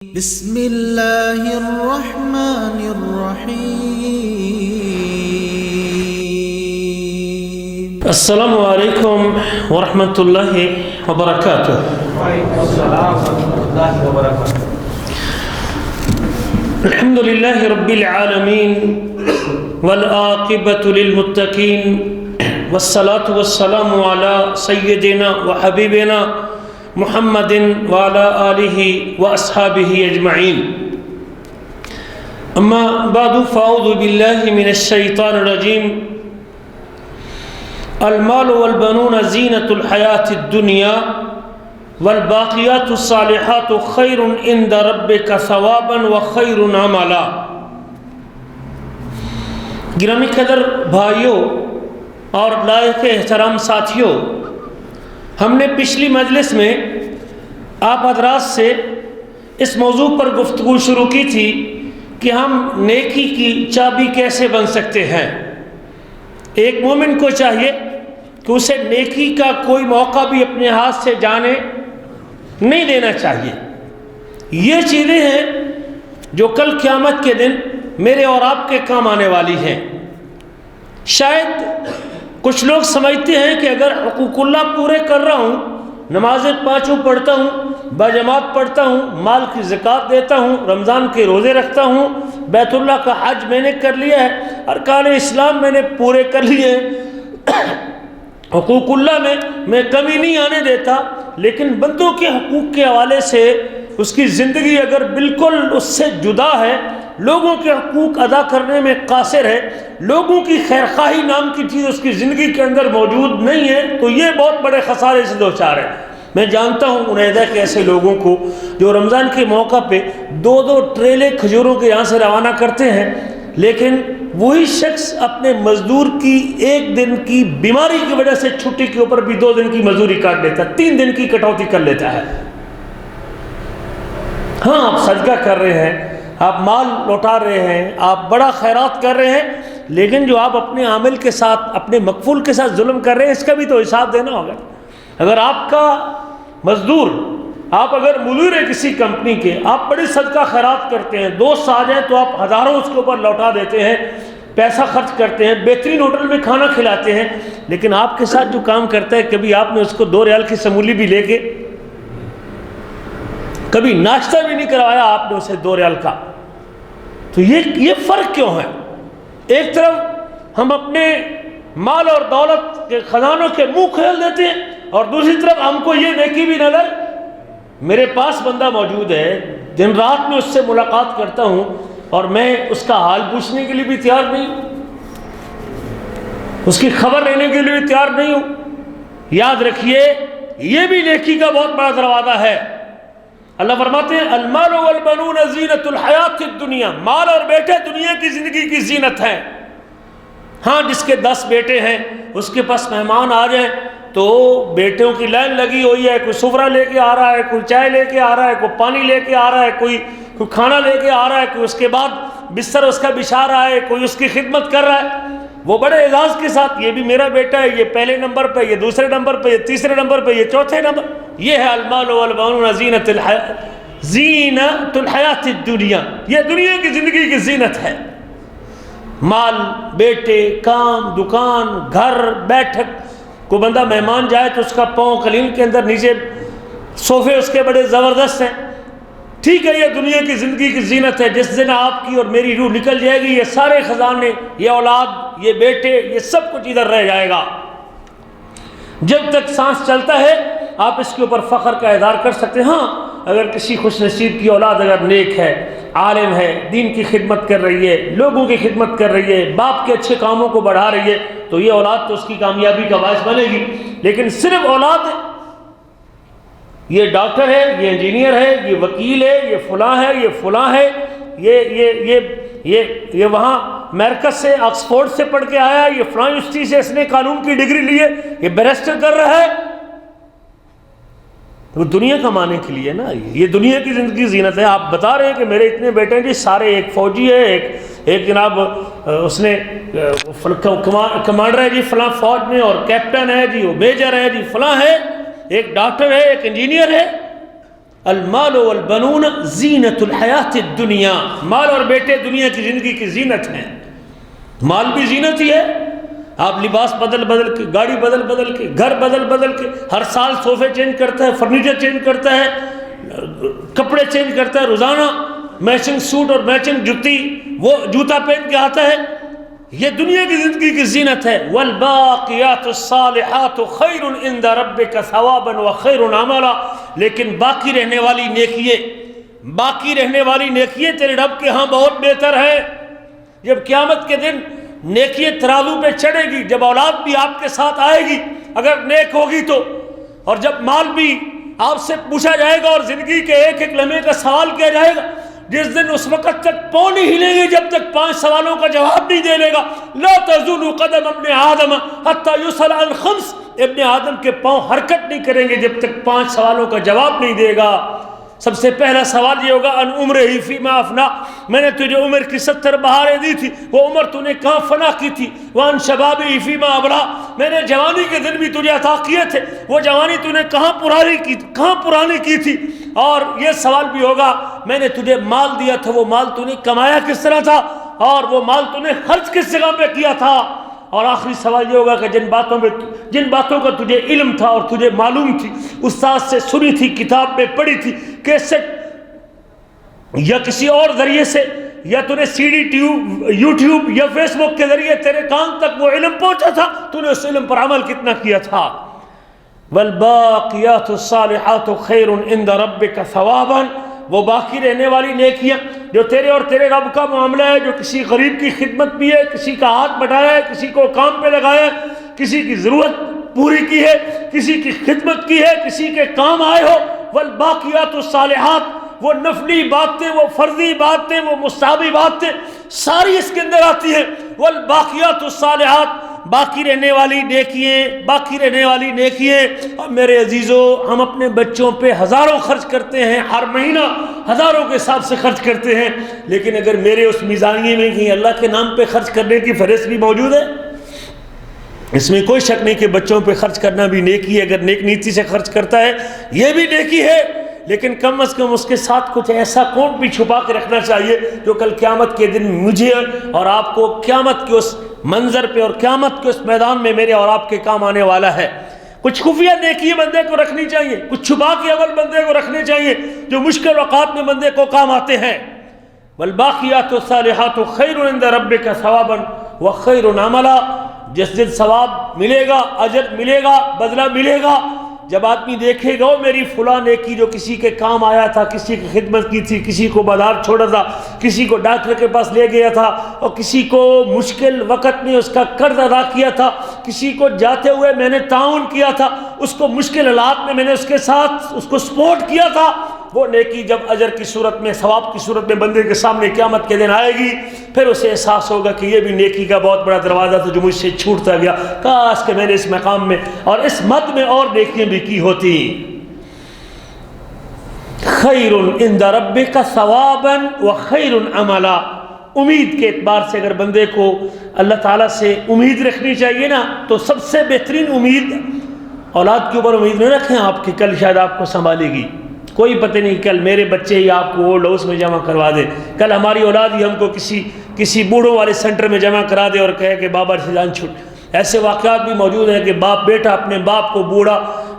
بسم اللہ الرحمن الرحیم۔ السلام علیکم ورحمۃ اللہ وبرکاتہ۔ وعلیکم السلام ورحمۃ اللہ وبرکاتہ۔ الحمد للہ رب العالمین والعاقبۃ للمتقین والصلاة والسلام علی سیدنا وحبیبنا محمد وعلى آلہ واصحابہ اجمعین۔ اما بعد فاعوذ باللہ من الشیطان الرجیم۔ المال والبنون زینۃ الحیاۃ الدنیا والباقیات الصالحات خیر عند ربک ثوابا وخیر عملا۔ گرامی قدر بھائیوں اور لائق احترام ساتھیوں، ہم نے پچھلی مجلس میں آپ حضرات سے اس موضوع پر گفتگو شروع کی تھی کہ ہم نیکی کی چابی کیسے بن سکتے ہیں۔ ایک مومن کو چاہیے کہ اسے نیکی کا کوئی موقع بھی اپنے ہاتھ سے جانے نہیں دینا چاہیے۔ یہ چیزیں ہیں جو کل قیامت کے دن میرے اور آپ کے کام آنے والی ہیں۔ شاید کچھ لوگ سمجھتے ہیں کہ اگر حقوق اللہ پورے کر رہا ہوں، نمازیں پانچوں پڑھتا ہوں، باجماعت پڑھتا ہوں، مال کی زکوٰۃ دیتا ہوں، رمضان کے روزے رکھتا ہوں، بیت اللہ کا حج میں نے کر لیا ہے، ارکان اسلام میں نے پورے کر لیے ہیں، حقوق اللہ میں کمی نہیں آنے دیتا، لیکن بندوں کے حقوق کے حوالے سے اس کی زندگی اگر بالکل اس سے جدا ہے، لوگوں کے حقوق ادا کرنے میں قاصر ہے، لوگوں کی خیرخواہی نام کی چیز اس کی زندگی کے اندر موجود نہیں ہے، تو یہ بہت بڑے خسارے سے دوچار ہے۔ میں جانتا ہوں علیحدہ کے ایسے لوگوں کو جو رمضان کے موقع پہ دو ٹریلے کھجوروں کے یہاں سے روانہ کرتے ہیں، لیکن وہی شخص اپنے مزدور کی ایک دن کی بیماری کی وجہ سے چھٹی کے اوپر بھی 2 دن کی مزدوری کاٹ لیتا ہے، 3 دن کی کٹوتی کر لیتا ہے۔ ہاں، آپ صدقہ کر رہے ہیں، آپ مال لوٹا رہے ہیں، آپ بڑا خیرات کر رہے ہیں، لیکن جو آپ اپنے عامل کے ساتھ، اپنے مکفول کے ساتھ ظلم کر رہے ہیں، اس کا بھی تو حساب دینا ہوگا۔ اگر آپ کا مزدور، آپ اگر مدیر ہیں کسی کمپنی کے، آپ بڑی صدقہ خیرات کرتے ہیں، دوست آ جائیں تو آپ ہزاروں اس کے اوپر لوٹا دیتے ہیں، پیسہ خرچ کرتے ہیں، بہترین ہوٹل میں کھانا کھلاتے ہیں، لیکن آپ کے ساتھ جو کام کرتا ہے، کبھی آپ نے اس کو 2 ریال کی سمولی بھی لے کے، کبھی ناشتہ بھی نہیں کروایا آپ نے اسے 2 ریال کا، تو یہ فرق کیوں ہے؟ ایک طرف ہم اپنے مال اور دولت کے خزانوں کے منہ کھول دیتے ہیں، اور دوسری طرف ہم کو یہ نیکی بھی نظر، میرے پاس بندہ موجود ہے، دن رات میں اس سے ملاقات کرتا ہوں اور میں اس کا حال پوچھنے کے لیے بھی تیار نہیں ہوں، اس کی خبر لینے کے لیے بھی تیار نہیں ہوں۔ یاد رکھیے، یہ بھی نیکی کا بہت بڑا دروازہ ہے۔ اللہ فرماتے ہیں المال والبنون زینۃ الحیات الدنیا، مال اور بیٹے دنیا کی زندگی کی زینت ہیں۔ ہاں، جس کے 10 بیٹے ہیں، اس کے پاس مہمان آ جائیں تو بیٹوں کی لائن لگی ہوئی ہے، کوئی سفرہ لے کے آ رہا ہے، کوئی چائے لے کے آ رہا ہے، کوئی پانی لے کے آ رہا ہے، کوئی کھانا لے کے آ رہا ہے، کوئی اس کے بعد بستر اس کا بچھا رہا ہے، کوئی اس کی خدمت کر رہا ہے، وہ بڑے اعزاز کے ساتھ، یہ بھی میرا بیٹا ہے، یہ پہلے نمبر پہ، یہ دوسرے نمبر پہ، یہ تیسرے نمبر پہ، یہ چوتھے نمبر۔ یہ ہے المال والبنون زینۃ الحیات الدنیا، یہ دنیا کی زندگی کی زینت ہے۔ مال، بیٹے، کام، دکان، گھر، بیٹھک، کوئی بندہ مہمان جائے تو اس کا پاؤں قلین کے اندر نیچے، صوفے اس کے بڑے زبردست ہیں، ٹھیک ہے، یہ دنیا کی زندگی کی زینت ہے۔ جس دن آپ کی اور میری روح نکل جائے گی، یہ سارے خزانے، یہ اولاد، یہ بیٹے، یہ سب کچھ ادھر رہ جائے گا۔ جب تک سانس چلتا ہے آپ اس کے اوپر فخر کا اظہار کر سکتے ہیں۔ ہاں، اگر کسی خوش نصیب کی اولاد اگر نیک ہے، عالم ہے، دین کی خدمت کر رہی ہے، لوگوں کی خدمت کر رہی ہے، باپ کے اچھے کاموں کو بڑھا رہی ہے، تو یہ اولاد تو اس کی کامیابی کا باعث بنے گی۔ لیکن صرف اولاد، یہ ڈاکٹر ہے، یہ انجینئر ہے، یہ وکیل ہے، یہ فلاں ہے، یہ فلاں ہے، یہ وہاں امریکہ سے آکسفورڈ سے پڑھ کے آیا ہے، یہ فلاں یونیورسٹی سے اس نے قانون کی ڈگری لی ہے، یہ بیرسٹر کر رہا ہے، تو دنیا کمانے کے لیے نا، یہ دنیا کی زندگی زینت ہے۔ آپ بتا رہے ہیں کہ میرے اتنے بیٹے ہیں جی، سارے، ایک فوجی ہے، ایک جناب اس نے کمانڈر ہے جی فلاں فوج میں، اور کیپٹن ہے جی، وہ میجر ہے جی فلاں ہے، ایک ڈاکٹر ہے، ایک انجینئر ہے۔ المال والبنون زینت الحیات الدنیا، مال اور بیٹے دنیا کی زندگی کی زینت ہیں۔ مال بھی زینت ہی ہے، آپ لباس بدل بدل کے، گاڑی بدل بدل کے، گھر بدل بدل کے، ہر سال صوفے چینج کرتا ہے، فرنیچر چینج کرتا ہے، کپڑے چینج کرتا ہے، روزانہ میچنگ سوٹ اور میچنگ جوتی، وہ جوتا پہن کے آتا ہے، یہ دنیا کی زندگی کی زینت ہے۔ والباقیات الصالحات خیر عند ربک ثوابا وخیر عملا، لیکن باقی رہنے والی نیکییں تیرے رب کے ہاں بہت بہتر ہے۔ جب قیامت کے دن نیکی ترازو پہ چڑھے گی، جب اولاد بھی آپ کے ساتھ آئے گی اگر نیک ہوگی تو، اور جب مال بھی آپ سے پوچھا جائے گا اور زندگی کے ایک ایک لمحے کا سوال کیا جائے گا، جس دن اس وقت تک پاؤں نہیں ہلیں گے جب تک 5 سوالوں کا جواب نہیں دے لے گا۔ لا تزول قدم ابن آدم حتی یسأل عن 5، ابن آدم کے پاؤں حرکت نہیں کریں گے جب تک 5 سوالوں کا جواب نہیں دے گا۔ سب سے پہلا سوال یہ ہوگا ان عمرہ فیما افنا، میں نے تجھے عمر کی 70 بہاریں دی تھی، وہ عمر تو نے کہاں فنا کی تھی؟ وان شبابہ فیما ابلا، میں نے جوانی کے دن بھی تجھے عطا کیے تھے، وہ جوانی تو نے کہاں پرانی کی تھی؟ اور یہ سوال بھی ہوگا میں نے تجھے مال دیا تھا، وہ مال تو نے کمایا کس طرح تھا، اور وہ مال تو نے خرچ کس جگہ پہ کیا تھا؟ اور آخری سوال یہ ہوگا کہ جن باتوں کا تجھے علم تھا اور تجھے معلوم تھی، استاد سے سنی تھی، کتاب میں پڑھی تھی، کیسٹ یا کسی اور ذریعے سے، یا تو نے سی ڈی ٹیوب، یوٹیوب یا فیس بک کے ذریعے تیرے کان تک وہ علم پہنچا تھا، تو نے اس علم پر عمل کتنا کیا تھا؟ والباقیات الصالحات خیر عند ربک ثوابا، وہ باقی رہنے والی نیکیاں جو تیرے اور تیرے رب کا معاملہ ہے، جو کسی غریب کی خدمت بھی ہے، کسی کا ہاتھ بٹایا ہے، کسی کو کام پہ لگایا ہے، کسی کی ضرورت پوری کی ہے، کسی کی خدمت کی ہے، کسی کے کام آئے ہو۔ والباقیات الصالحات، وہ نفلی باتیں، وہ فرضی باتیں، وہ مستحبی باتیں ساری اس کے اندر آتی ہیں۔ والباقیات الصالحات، باقی رہنے والی نیکییں۔ اور میرے عزیزو، ہم اپنے بچوں پہ ہزاروں خرچ کرتے ہیں، ہر مہینہ ہزاروں کے حساب سے خرچ کرتے ہیں، لیکن اگر میرے اس میزانیے میں کہیں اللہ کے نام پہ خرچ کرنے کی فہرست بھی موجود ہے، اس میں کوئی شک نہیں کہ بچوں پہ خرچ کرنا بھی نیکی ہے۔ اگر نیک نیتی سے خرچ کرتا ہے یہ بھی نیکی ہے، لیکن کم از کم اس کے ساتھ کچھ ایسا کونٹ بھی چھپا کے رکھنا چاہیے جو کل قیامت کے دن مجھے اور آپ کو قیامت کے اس منظر پہ اور قیامت کے اس میدان میں میرے اور آپ کے کام آنے والا ہے۔ کچھ خفیہ نیکی بندے کو رکھنی چاہیے، کچھ چھپا کے عمل بندے کو رکھنے چاہیے جو مشکل اوقات میں بندے کو کام آتے ہیں۔ والباقیات الصالحات خیر عند ربک ثوابا وخیر عملا، جس دن ثواب ملے گا، اجر ملے گا، بدلہ ملے گا، جب آدمی دیکھے گا میری فلاں نیکی جو کسی کے کام آیا تھا، کسی کی خدمت کی تھی، کسی کو بازار چھوڑا تھا، کسی کو ڈاکٹر کے پاس لے گیا تھا، اور کسی کو مشکل وقت میں اس کا قرض ادا کیا تھا، کسی کو جاتے ہوئے میں نے تعاون کیا تھا، اس کو مشکل حالات میں نے اس کے ساتھ اس کو سپورٹ کیا تھا، وہ نیکی جب اجر کی صورت میں، ثواب کی صورت میں بندے کے سامنے قیامت کے دن آئے گی، پھر اسے احساس ہوگا کہ یہ بھی نیکی کا بہت بڑا دروازہ تھا جو مجھ سے چھوٹتا گیا، کاش کہ میں نے اس مقام میں اور اس مد میں اور نیکیاں بھی کی ہوتی۔ خیر عند ربک ثوابا وخیر عملا، امید کے اعتبار سے اگر بندے کو اللہ تعالیٰ سے امید رکھنی چاہیے نا، تو سب سے بہترین امید، اولاد کے اوپر امید نہ رکھیں آپ کی کل شاید آپ کو سنبھالے گی، کوئی پتہ نہیں کل میرے بچے ہی آپ کو اولڈ ہاؤس میں جمع کروا دے، کل ہماری اولاد ہی ہم کو کسی بوڑھوں والے سینٹر میں جمع کرا دے اور کہے کہ بابا سے جان چھوٹ۔ ایسے واقعات بھی موجود ہیں کہ باپ بیٹا اپنے باپ کو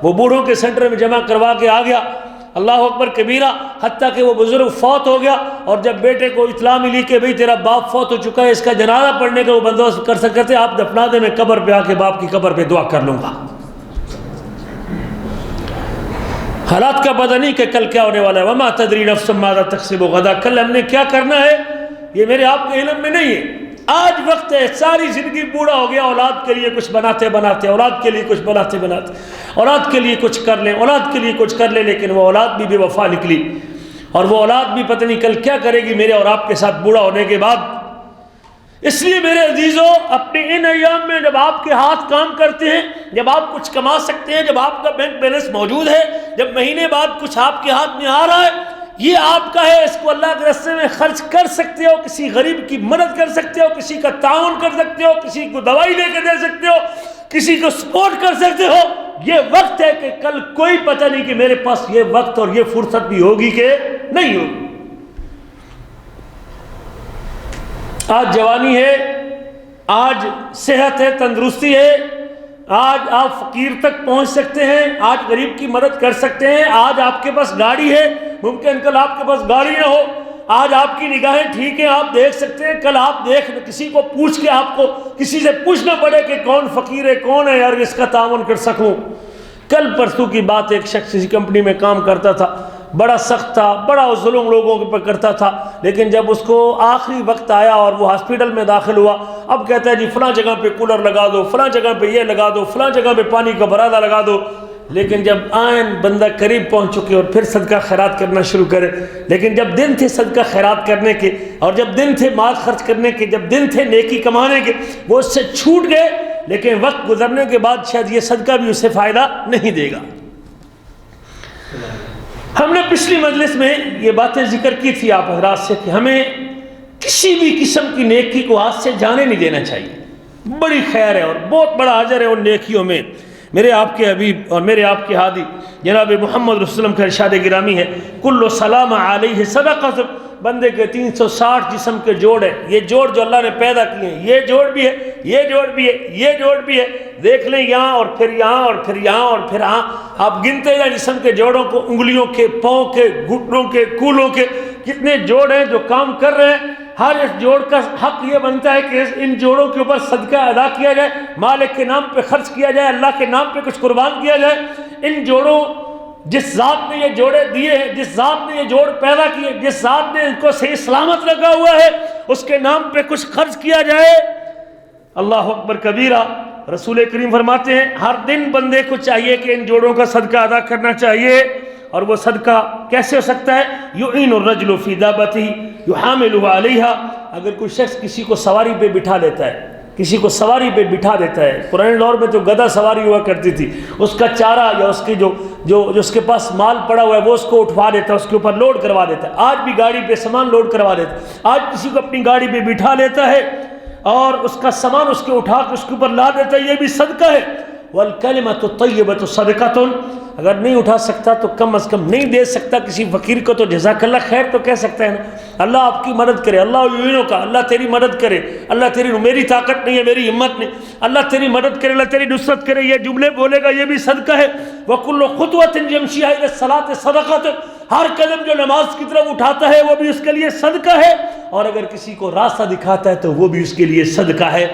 وہ بوڑھوں کے سینٹر میں جمع کروا کے آ گیا، اللہ اکبر کبیرہ، حتیٰ کہ وہ بزرگ فوت ہو گیا، اور جب بیٹے کو اطلاع ملی کہ بھئی تیرا باپ فوت ہو چکا ہے، اس کا جنازہ پڑھنے کا وہ بندوبست کر سکتے، آپ دفنا دیں، میں قبر پہ آ کے باپ کی قبر پہ دعا کر لوں گا۔ حالات کا پتہ نہیں کہ کل کیا ہونے والا ہے، وما تدری نفس ماذا تکسب غدا، کل ہم نے کیا کرنا ہے یہ میرے آپ کے علم میں نہیں ہے۔ آج وقت ہے، ساری زندگی بوڑھا ہو گیا، اولاد کے لیے کچھ بناتے اولاد کے لیے کچھ بناتے اولاد کے لیے کچھ کر لیں، اولاد کے لیے کچھ کر لیں، لیکن وہ اولاد بھی بے وفا نکلی، اور وہ اولاد بھی پتہ نہیں کل کیا کرے گی میرے اور آپ کے ساتھ بوڑھا ہونے کے بعد۔ اس لیے میرے عزیزو، اپنے ان ایام میں جب آپ کے ہاتھ کام کرتے ہیں، جب آپ کچھ کما سکتے ہیں، جب آپ کا بینک بیلنس موجود ہے، جب مہینے بعد کچھ آپ کے ہاتھ میں آ رہا ہے، یہ آپ کا ہے، اس کو اللہ کے راستے میں خرچ کر سکتے ہو، کسی غریب کی مدد کر سکتے ہو، کسی کا تعاون کر سکتے ہو، کسی کو دوائی لے کے دے سکتے ہو، کسی کو سپورٹ کر سکتے ہو، یہ وقت ہے کہ کل کوئی پتہ نہیں کہ میرے پاس یہ وقت اور یہ فرصت بھی ہوگی کہ نہیں ہوگی۔ آج جوانی ہے، آج صحت ہے، تندرستی ہے، آج آپ فقیر تک پہنچ سکتے ہیں، آج غریب کی مدد کر سکتے ہیں، آج آپ کے پاس گاڑی ہے، ممکن کل آپ کے پاس گاڑی نہ ہو، آج آپ کی نگاہیں ٹھیک ہیں، آپ دیکھ سکتے ہیں، کل آپ کسی کو پوچھ کے آپ کو کسی سے پوچھنا پڑے کہ کون فقیر ہے، کون ہے یار اس کا تعاون کر سکوں۔ کل پرسوں کی بات، ایک شخص کسی کمپنی میں کام کرتا تھا، بڑا سخت تھا، بڑا ظلم لوگوں کے پر کرتا تھا، لیکن جب اس کو آخری وقت آیا اور وہ ہاسپٹل میں داخل ہوا، اب کہتا ہے جی فلاں جگہ پہ کولر لگا دو، فلاں جگہ پہ یہ لگا دو، فلاں جگہ پہ پانی کا برادہ لگا دو۔ لیکن جب آئین بندہ قریب پہنچ چکے اور پھر صدقہ خیرات کرنا شروع کرے، لیکن جب دن تھے صدقہ خیرات کرنے کے، اور جب دن تھے مال خرچ کرنے کے، جب دن تھے نیکی کمانے کے، وہ اس سے چھوٹ گئے، لیکن وقت گزرنے کے بعد شاید یہ صدقہ بھی اسے فائدہ نہیں دے گا۔ ہم نے پچھلی مجلس میں یہ باتیں ذکر کی تھی آپ حضرات سے کہ ہمیں کسی بھی قسم کی نیکی کو ہاتھ سے جانے نہیں دینا چاہیے۔ بڑی خیر ہے اور بہت بڑا اجر ہے ان نیکیوں میں۔ میرے آپ کے حبیب اور میرے آپ کے ہادی جناب محمد رسول اللہ کا ارشاد گرامی ہے، کل سلام علیہ صدقہ، بندے کے 360 جسم کے جوڑ ہیں، یہ جوڑ جو اللہ نے پیدا کیے ہیں، یہ جوڑ بھی ہے، یہ جوڑ بھی ہے، یہ جوڑ بھی ہے، دیکھ لیں یہاں اور پھر یہاں اور پھر یہاں اور پھر یہاں، آپ گنتے ہیں جسم کے جوڑوں کو، انگلیوں کے، پاؤں کے، گھٹنوں کے، کولوں کے، کتنے جوڑ ہیں جو کام کر رہے ہیں۔ ہر اس جوڑ کا حق یہ بنتا ہے کہ ان جوڑوں کے اوپر صدقہ ادا کیا جائے، مالک کے نام پہ خرچ کیا جائے، اللہ کے نام پہ کچھ قربان کیا جائے۔ ان جوڑوں، جس ذات نے یہ جوڑے دیے ہیں، جس ذات نے یہ جوڑ پیدا کیے، جس ذات نے ان کو صحیح سلامت رکھا ہوا ہے، اس کے نام پہ کچھ خرچ کیا جائے۔ اللہ اکبر کبیرہ۔ رسول کریم فرماتے ہیں ہر دن بندے کو چاہیے کہ ان جوڑوں کا صدقہ ادا کرنا چاہیے۔ اور وہ صدقہ کیسے ہو سکتا ہے؟ یعین الرجل فی دابتہ یحاملها علیہا، اگر کوئی شخص کسی کو سواری پہ بٹھا لیتا ہے، کسی کو سواری پہ بٹھا دیتا ہے، پرانے دور میں تو گدھا سواری ہوا کرتی تھی، اس کا چارہ یا اس کی جو اس کے پاس مال پڑا ہوا ہے وہ اس کو اٹھوا دیتا ہے، اس کے اوپر لوڈ کروا دیتا ہے۔ آج بھی گاڑی پہ سامان لوڈ کروا دیتا ہے، آج کسی کو اپنی گاڑی پہ بٹھا لیتا ہے اور اس کا سامان اس کے اٹھا کے اس کے اوپر لا دیتا ہے، یہ بھی صدقہ ہے۔ والکلمۃ الطیبۃ صدقۃ، اگر نہیں اٹھا سکتا تو کم از کم نہیں دے سکتا کسی فقیر کو تو جزاک اللہ خیر تو کہہ سکتا ہے نا، اللہ آپ کی مدد کرے، اللہ یعینوں کا، اللہ تیری مدد کرے، اللہ میری طاقت نہیں ہے، میری ہمت نہیں، اللہ تیری مدد کرے، اللہ تیری نصرت کرے، یہ جملے بولے گا، یہ بھی صدقہ ہے۔ وَكُلُّ خُطْوَةٍ يَمْشِيهَا إِلَى الصَّلَاةِ صَدَقَةٌ، ہر قدم جو نماز کی طرف اٹھاتا ہے وہ بھی اس کے لیے صدقہ ہے، اور اگر کسی کو راستہ دکھاتا ہے تو وہ بھی اس کے لیے صدقہ ہے۔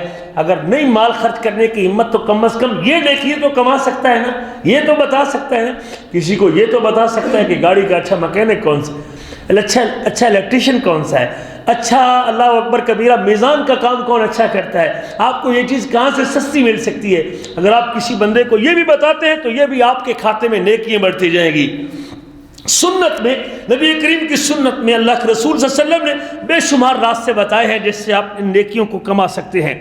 اگر نہیں مال خرچ کرنے کی ہمت تو کم از کم یہ نیکی تو کما سکتا ہے نا، یہ تو بتا سکتا ہے نا، کسی کو یہ تو بتا سکتا ہے کہ گاڑی کا اچھا مکینک کون سا، اچھا الیکٹریشین کون سا ہے، اچھا اللہ اکبر کبیرہ میزان کا کام کون اچھا کرتا ہے، آپ کو یہ چیز کہاں سے سستی مل سکتی ہے۔ اگر آپ کسی بندے کو یہ بھی بتاتے ہیں تو یہ بھی آپ کے کھاتے میں نیکیاں بڑھتی جائیں گی۔ سنت میں، نبی کریم کی سنت میں اللہ کے رسول صلی اللہ علیہ وسلم نے بے شمار راستے بتائے ہیں جس سے آپ ان نیکیوں کو کما سکتے ہیں۔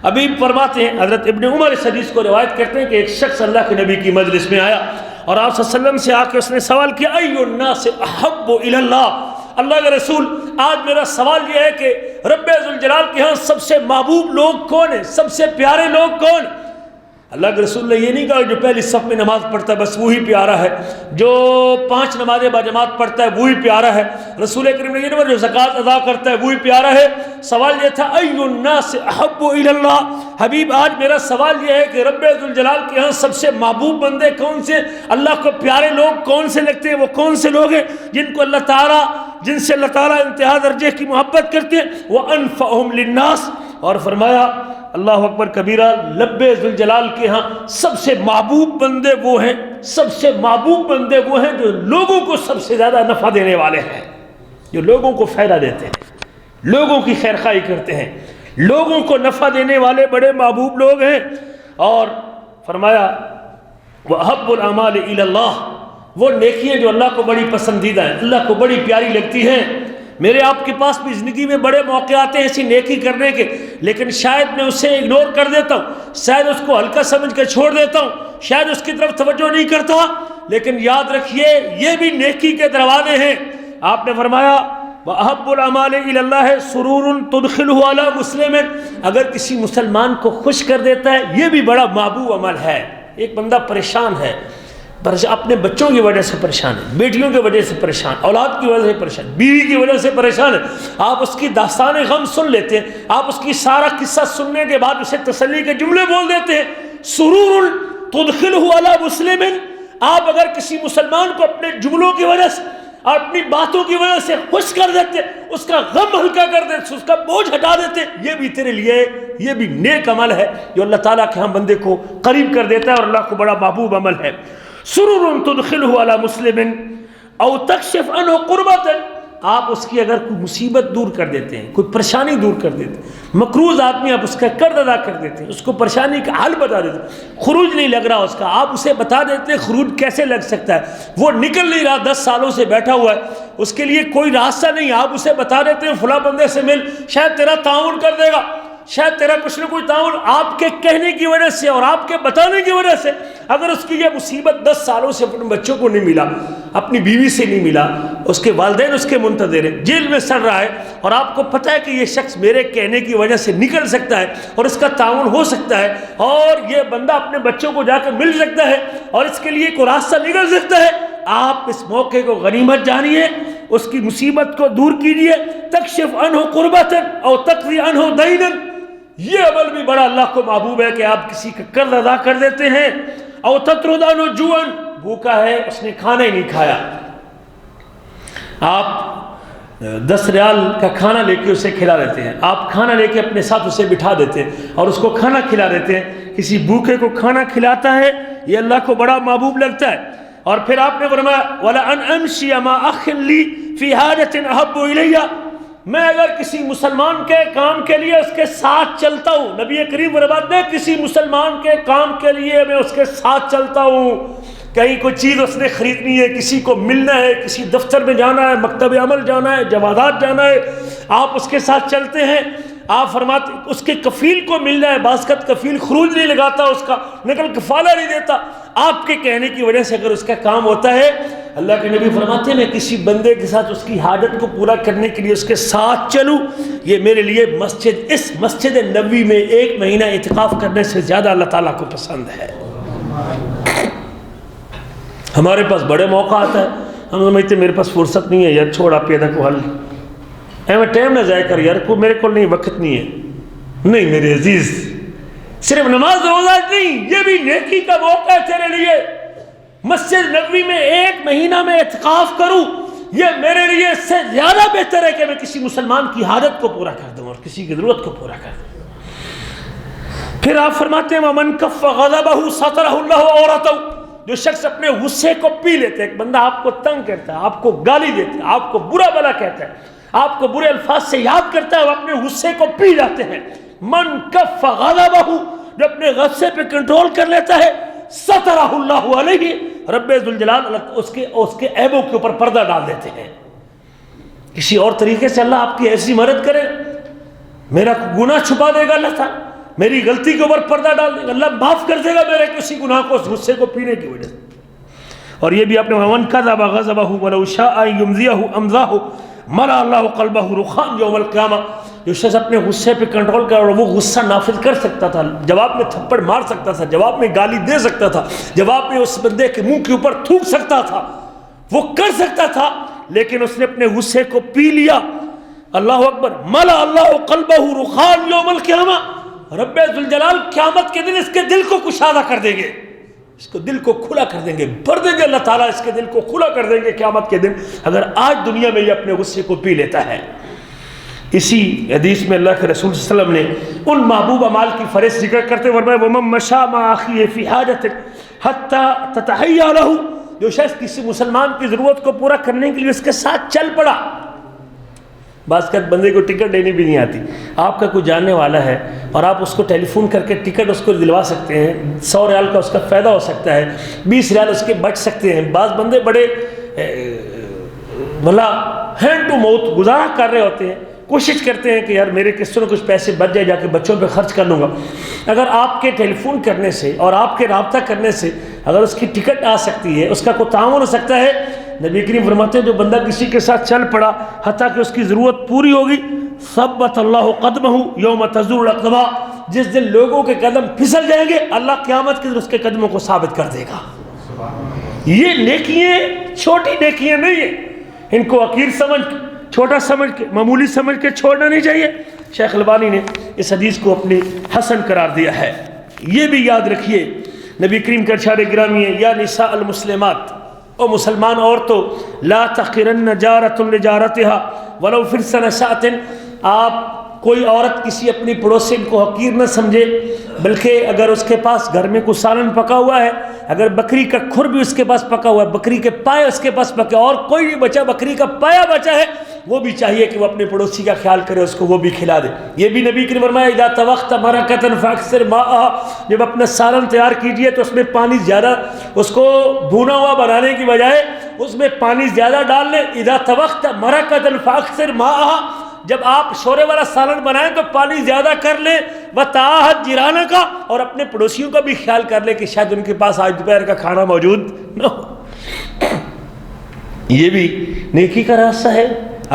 ابھی فرماتے ہیں حضرت ابن عمر اس حدیث کو روایت کرتے ہیں کہ ایک شخص اللہ کے نبی کی مجلس میں آیا اور آپ صلی اللہ علیہ وسلم سے آ کے اس نے سوال کیا، ای الناس احب الی اللہ، اللہ کے رسول آج میرا سوال یہ ہے کہ رب ذوالجلال کے ہاں سب سے محبوب لوگ کون ہیں، سب سے پیارے لوگ کون؟ اللہ کے رسول نے یہ نہیں کہا جو پہلی صف میں نماز پڑھتا ہے بس وہی پیارا ہے، جو 5 نمازیں باجماعت پڑھتا ہے وہی پیارا ہے۔ رسول کریم نے یہ نہیں کہا جو زکوٰۃ ادا کرتا ہے وہی پیارا ہے۔ سوال یہ تھا ای الناس احب الی اللہ، حبیب آج میرا سوال یہ ہے کہ رب ذوالجلال کے ہاں سب سے محبوب بندے کون سے، اللہ کو پیارے لوگ کون سے لگتے ہیں، وہ کون سے لوگ ہیں جن کو اللہ تعالیٰ، جن سے اللہ تعالیٰ انتہا درجے کی محبت کرتے ہیں، وَأَنفَعُهُمْ لِلنَّاسِ، اور فرمایا اللہ اکبر کبیرہ، رب ذوالجلال کے ہاں سب سے محبوب بندے وہ ہیں، سب سے محبوب بندے وہ ہیں جو لوگوں کو سب سے زیادہ نفع دینے والے ہیں، جو لوگوں کو فائدہ دیتے ہیں، لوگوں کی خیرخواہی کرتے ہیں، لوگوں کو نفع دینے والے بڑے محبوب لوگ ہیں۔ اور فرمایا وَأَحَبُّ الْأَعْمَالِ إِلَى اللَّهِ، وہ نیکیاں جو اللہ کو بڑی پسندیدہ ہیں، اللہ کو بڑی پیاری لگتی ہیں۔ میرے آپ کے پاس بھی زندگی میں بڑے موقع آتے ہیں ایسی نیکی کرنے کے، لیکن شاید میں اسے اگنور کر دیتا ہوں، شاید اس کو ہلکا سمجھ کر چھوڑ دیتا ہوں، شاید اس کی طرف توجہ نہیں کرتا، لیکن یاد رکھیے یہ بھی نیکی کے دروازے ہیں۔ آپ نے فرمایا وَأَحَبُّ الْأَعْمَالِ إِلَى اللَّهِ سُرُورٌ تُدْخِلُهُ عَلَى مُسْلِمٍ، اگر کسی مسلمان کو خوش کر دیتا ہے یہ بھی بڑا محبوب عمل ہے، ایک بندہ پریشان ہے، اپنے بچوں کی وجہ سے پریشان ہے، بیٹیوں کی وجہ سے پریشان، اولاد کی وجہ سے پریشان، بیوی کی وجہ سے پریشان ہے، آپ اس کی داستان غم سن لیتے ہیں، آپ اس کی سارا قصہ سننے کے بعد اسے تسلی کے جملے بول دیتے ہیں، سرور تدخلہ علی مسلم، آپ اگر کسی مسلمان کو اپنے جملوں کی وجہ سے اور اپنی باتوں کی وجہ سے خوش کر دیتے، اس کا غم ہلکا کر دیتے، اس کا بوجھ ہٹا دیتے، یہ بھی تیرے لیے یہ بھی نیک عمل ہے جو اللہ تعالیٰ کے ہم بندے کو قریب کر دیتا ہے اور اللہ کو بڑا محبوب عمل ہے۔ سرور تدخلہ علی مسلم او تکشف عنہ قربۃ، آپ اس کی اگر کوئی مصیبت دور کر دیتے ہیں، کوئی پریشانی دور کر دیتے ہیں، مقروض آدمی آپ اس کا قرض ادا کر دیتے ہیں، اس کو پریشانی کا حل بتا دیتے ہیں، خروج نہیں لگ رہا اس کا، آپ اسے بتا دیتے ہیں خروج کیسے لگ سکتا ہے، وہ نکل نہیں رہا 10 سالوں سے بیٹھا ہوا ہے، اس کے لیے کوئی راستہ نہیں، آپ اسے بتا دیتے ہیں فلاں بندے سے مل، شاید تیرا تعاون کر دے گا، شاید تیرا کچھ نہ کچھ تعاون، آپ کے کہنے کی وجہ سے اور آپ کے بتانے کی وجہ سے اگر اس کی یہ مصیبت 10 سالوں سے اپنے بچوں کو نہیں ملا، اپنی بیوی سے نہیں ملا، اس کے والدین اس کے منتظر ہیں، جیل میں سڑ رہا ہے، اور آپ کو پتہ ہے کہ یہ شخص میرے کہنے کی وجہ سے نکل سکتا ہے اور اس کا تعاون ہو سکتا ہے اور یہ بندہ اپنے بچوں کو جا کر مل سکتا ہے اور اس کے لیے کوئی راستہ نکل سکتا ہے، آپ اس موقع کو غنیمت جانیے، اس کی مصیبت کو دور کیجیے۔ تکشف عنہ قربۃ او تقضی عنہ دینا، یہ عمل بھی بڑا اللہ کو محبوب ہے کہ آپ کسی کا قرض ادا کر دیتے ہیں۔ او تطرد عنہ جوعا، بھوکا ہے، اس نے کھانا ہی نہیں کھایا، آپ 10 ریال کا کھانا لے کے اسے کھلا دیتے ہیں، آپ کھانا لے کے اپنے ساتھ اسے بٹھا دیتے ہیں اور اس کو کھانا کھلا دیتے ہیں، کسی بھوکے کو کھانا کھلاتا ہے، یہ اللہ کو بڑا محبوب لگتا ہے۔ اور پھر آپ نے فرمایا وَلَأَنْ أَمْشِيَ مَعَ أَخٍ لِّي فِي حَاجَةٍ أَحَبُّ إِلَيَّ، میں اگر کسی مسلمان کے کام کے لیے اس کے ساتھ چلتا ہوں، نبی کریم فرماتے ہیں کسی مسلمان کے کام کے لیے میں اس کے ساتھ چلتا ہوں، کہیں کوئی چیز اس نے خریدنی ہے، کسی کو ملنا ہے، کسی دفتر میں جانا ہے، مکتب عمل جانا ہے، جوادات جانا ہے، آپ اس کے ساتھ چلتے ہیں، آپ فرماتے اس کے کفیل کو ملنا ہے، باسکت کفیل خروج نہیں لگاتا، اس کا نقل کفالہ نہیں دیتا، آپ کے کہنے کی وجہ سے اگر اس کا کام ہوتا ہے، اللہ کے نبی فرماتے ہیں میں کسی بندے کے ساتھ اس کی حاجت کو پورا کرنے کے لیے اس کے ساتھ چلوں، یہ میرے لیے اس مسجد نبوی میں 1 مہینہ اعتکاف کرنے سے زیادہ اللہ تعالیٰ کو پسند ہے۔ ہمارے پاس بڑے موقع آتا ہے، ہم سمجھتے ہیں میرے پاس فرصت نہیں ہے یار، چھوڑ آپ پیدا کو حل میں ٹائم نہ ضائع کر یار، کو میرے کو نہیں، وقت نہیں ہے، نہیں میرے عزیز، صرف نماز روزہ نہیں، یہ بھی نیکی کا موقع ہے تیرے لیے، مسجد نبوی میں 1 مہینہ میں اعتکاف کروں، یہ میرے لیے اس سے زیادہ بہتر ہے کہ میں کسی مسلمان کی حاجت کو پورا کر دوں اور کسی کی ضرورت کو پورا کر دوں۔ پھر آپ فرماتے ہیں وَمَنْ كَفَّ غَضَبَهُ سَتَرَهُ اللَّهُ عَوْرَتَهُ، جو شخص اپنے غصے کو پی لیتے ہیں، ایک بندہ آپ کو تنگ کرتا ہے، آپ کو گالی دیتا ہے، آپ کو برا بلا کہتا ہے، آپ کو برے الفاظ سے یاد کرتا ہے، وہ اپنے غصے کو پی جاتے ہیں، من کف غضبہ، جو اپنے غصے پہ کنٹرول کر لیتا ہے، سترہ اللہ علیہ، رب ذوالجلال اس کے عیبوں کے اوپر پردہ ڈال دیتے ہیں۔ کسی اور طریقے سے اللہ آپ کی ایسی مدد کرے، میرا گناہ چھپا دے گا اللہ تعالیٰ، میری غلطی کے اوپر پردہ ڈال دے گا، اللہ معاف کر دے گا میرے کسی گناہ کو اس غصے کو پینے کی وجہ سے۔ اور یہ بھی آپ نے ومن کذب غضبہ ولو شاء یمزیہ امزاہ ملا اللہ قلبہ رخام یوم القیامہ، جو شخص اپنے غصے پہ کنٹرول کر اور وہ غصہ نافذ کر سکتا تھا، جواب میں تھپڑ مار سکتا تھا، جواب میں گالی دے سکتا تھا، جواب میں اس بندے کے منہ کے اوپر تھوک سکتا تھا، وہ کر سکتا تھا، لیکن اس نے اپنے غصے کو پی لیا، اللہ اکبر، ملا اللہ قلبہ رخام یوم القیامہ، رب ذوالجلال قیامت کے دن اس کے دل کو کشادہ کر دیں گے، اس کو دل کو کھلا کر دیں گے، بھر دیں گے، اللہ تعالیٰ اس کے دل کو کھلا کر دیں گے قیامت کے دن، اگر آج دنیا میں یہ اپنے غصے کو پی لیتا ہے۔ اسی حدیث میں اللہ کے رسول صلی اللہ علیہ وسلم نے ان محبوب اعمال کی فہرست ذکر کرتے ہوئے فرمایا وَمَن مَشَىٰ مَعَ أَخِيهِ فِي حَاجَةٍ حَتَّىٰ تَتَحَيَّأَ لَهُ، جو شخص کسی مسلمان کی ضرورت کو پورا کرنے کے لیے اس کے ساتھ چل پڑا، بعض کا بندے کو ٹکٹ دینی بھی نہیں آتی، آپ کا کوئی جاننے والا ہے اور آپ اس کو ٹیلی فون کر کے ٹکٹ اس کو دلوا سکتے ہیں، 100 ریال کا اس کا فائدہ ہو سکتا ہے، 20 ریال اس کے بچ سکتے ہیں۔ بعض بندے بڑے بھلا ہینڈ ٹو ماؤتھ گزارا کر رہے ہوتے ہیں، کوشش کرتے ہیں کہ یار میرے کس طرح کچھ پیسے بچ جائے، جا کے بچوں پہ خرچ کر لوں گا۔ اگر آپ کے ٹیلی فون کرنے سے اور آپ کے رابطہ کرنے سے اگر اس کی ٹکٹ آ سکتی ہے، اس کا کوئی تعاون ہو سکتا ہے، نبی کریم فرماتے ہیں جو بندہ کسی کے ساتھ چل پڑا حتیٰ کہ اس کی ضرورت پوری ہوگی، ثبت اللہ قدمہ یوم تزول الاقدام، جس دن لوگوں کے قدم پھسل جائیں گے اللہ قیامت کے دن اس کے قدموں کو ثابت کر دے گا۔ یہ نیکیاں چھوٹی نیکیاں نہیں ہیں، ان کو حقیر سمجھ چھوٹا سمجھ کے معمولی سمجھ کے چھوڑنا نہیں چاہیے۔ شیخ البانی نے اس حدیث کو اپنی حسن قرار دیا ہے۔ یہ بھی یاد رکھیے نبی کریم کا ارشاد گرامی ہے، یا نساء المسلمات، او مسلمان عورتوں، لا تحقرن جارۃ لجارتها ولو فرسن شاۃ، آپ کوئی عورت کسی اپنی پڑوسین کو حقیر نہ سمجھے، بلکہ اگر اس کے پاس گھر میں کوئی سالن پکا ہوا ہے، اگر بکری کا کھر بھی اس کے پاس پکا ہوا ہے، بکری کے پائے اس کے پاس پکے اور کوئی نہیں بچا، بکری کا پایا بچا ہے، وہ بھی چاہیے کہ وہ اپنے پڑوسی کا خیال کرے، اس کو وہ بھی کھلا دے۔ یہ بھی نبی کریم نے فرمایا اذا طبخت مرقۃ فاکثر ماءها، جب اپنا سالن تیار کیجئے تو اس میں پانی زیادہ، اس کو بھونا ہوا بنانے کی بجائے اس میں پانی زیادہ ڈال لیں۔ اذا طبخت مرقۃ فاکثر ماءها، جب آپ شورے والا سالن بنائیں تو پانی زیادہ کر لیں، وَتَعَاهَدْ جِيرَانَكَ، اور اپنے پڑوسیوں کا بھی خیال کر لیں کہ شاید ان کے پاس آج دوپہر کا کھانا موجود نہ ہو۔ یہ بھی نیکی کا راستہ ہے۔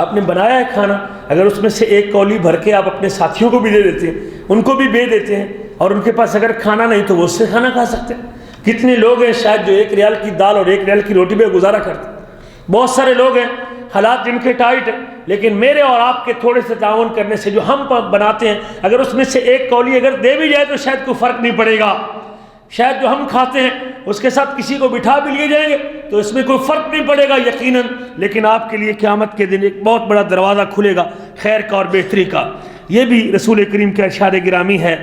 آپ نے بنایا ہے کھانا، اگر اس میں سے ایک کولی بھر کے آپ اپنے ساتھیوں کو بھی دے دیتے ہیں، ان کو بھی دے دیتے ہیں، اور ان کے پاس اگر کھانا نہیں تو وہ اس سے کھانا کھا سکتے ہیں۔ کتنے لوگ ہیں شاید جو 1 ریال کی دال اور 1 ریال کی روٹی پہ گزارا کرتے ہیں۔ بہت سارے لوگ ہیں حالات جن کے ٹائٹ ہیں، لیکن میرے اور آپ کے تھوڑے سے تعاون کرنے سے جو ہم بناتے ہیں، اگر اس میں سے ایک کولی اگر دے بھی جائے تو شاید کوئی فرق نہیں پڑے گا۔ شاید جو ہم کھاتے ہیں اس کے ساتھ کسی کو بٹھا بھی لیے جائیں گے تو اس میں کوئی فرق نہیں پڑے گا یقیناً، لیکن آپ کے لیے قیامت کے دن ایک بہت بڑا دروازہ کھلے گا خیر کا اور بہتری کا۔ یہ بھی رسول کریم کا ارشاد گرامی ہے۔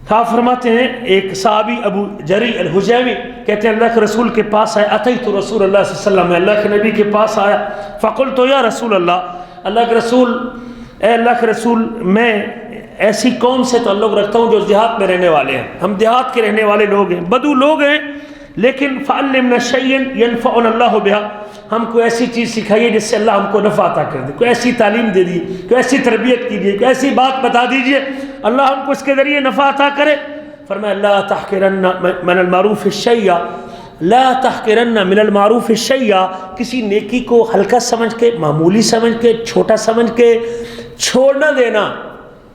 آپ فرماتے ہیں ایک صحابی ابو جری الحجیمی کہتے ہیں اللہ کے رسول کے پاس آیا، اتیت رسول اللہ صلی اللہ علیہ وسلم، میں اللہ کے نبی کے پاس آیا، فقلت یا رسول اللہ کے رسول، اے اللہ کے رسول، میں ایسی قوم سے تعلق رکھتا ہوں جو دیہات میں رہنے والے ہیں، ہم دیہات کے رہنے والے لوگ ہیں، بدو لوگ ہیں، لیکن فعلمنا شیئا ینفعنا اللہ بہا، ہم کو ایسی چیز سکھائیے جس سے اللہ ہم کو نفع عطا کر دے، کوئی ایسی تعلیم دے دیجیے، کوئی ایسی تربیت کیجیے، کوئی ایسی بات بتا دیجیے اللہ ہم کو اس کے ذریعے نفع عطا کرے۔ فرمایا لا تحقرن من المعروف الشیء، لا تحقرن من المعروف الشیء، کسی نیکی کو ہلکا سمجھ کے، معمولی سمجھ کے، چھوٹا سمجھ کے چھوڑ نہ دینا،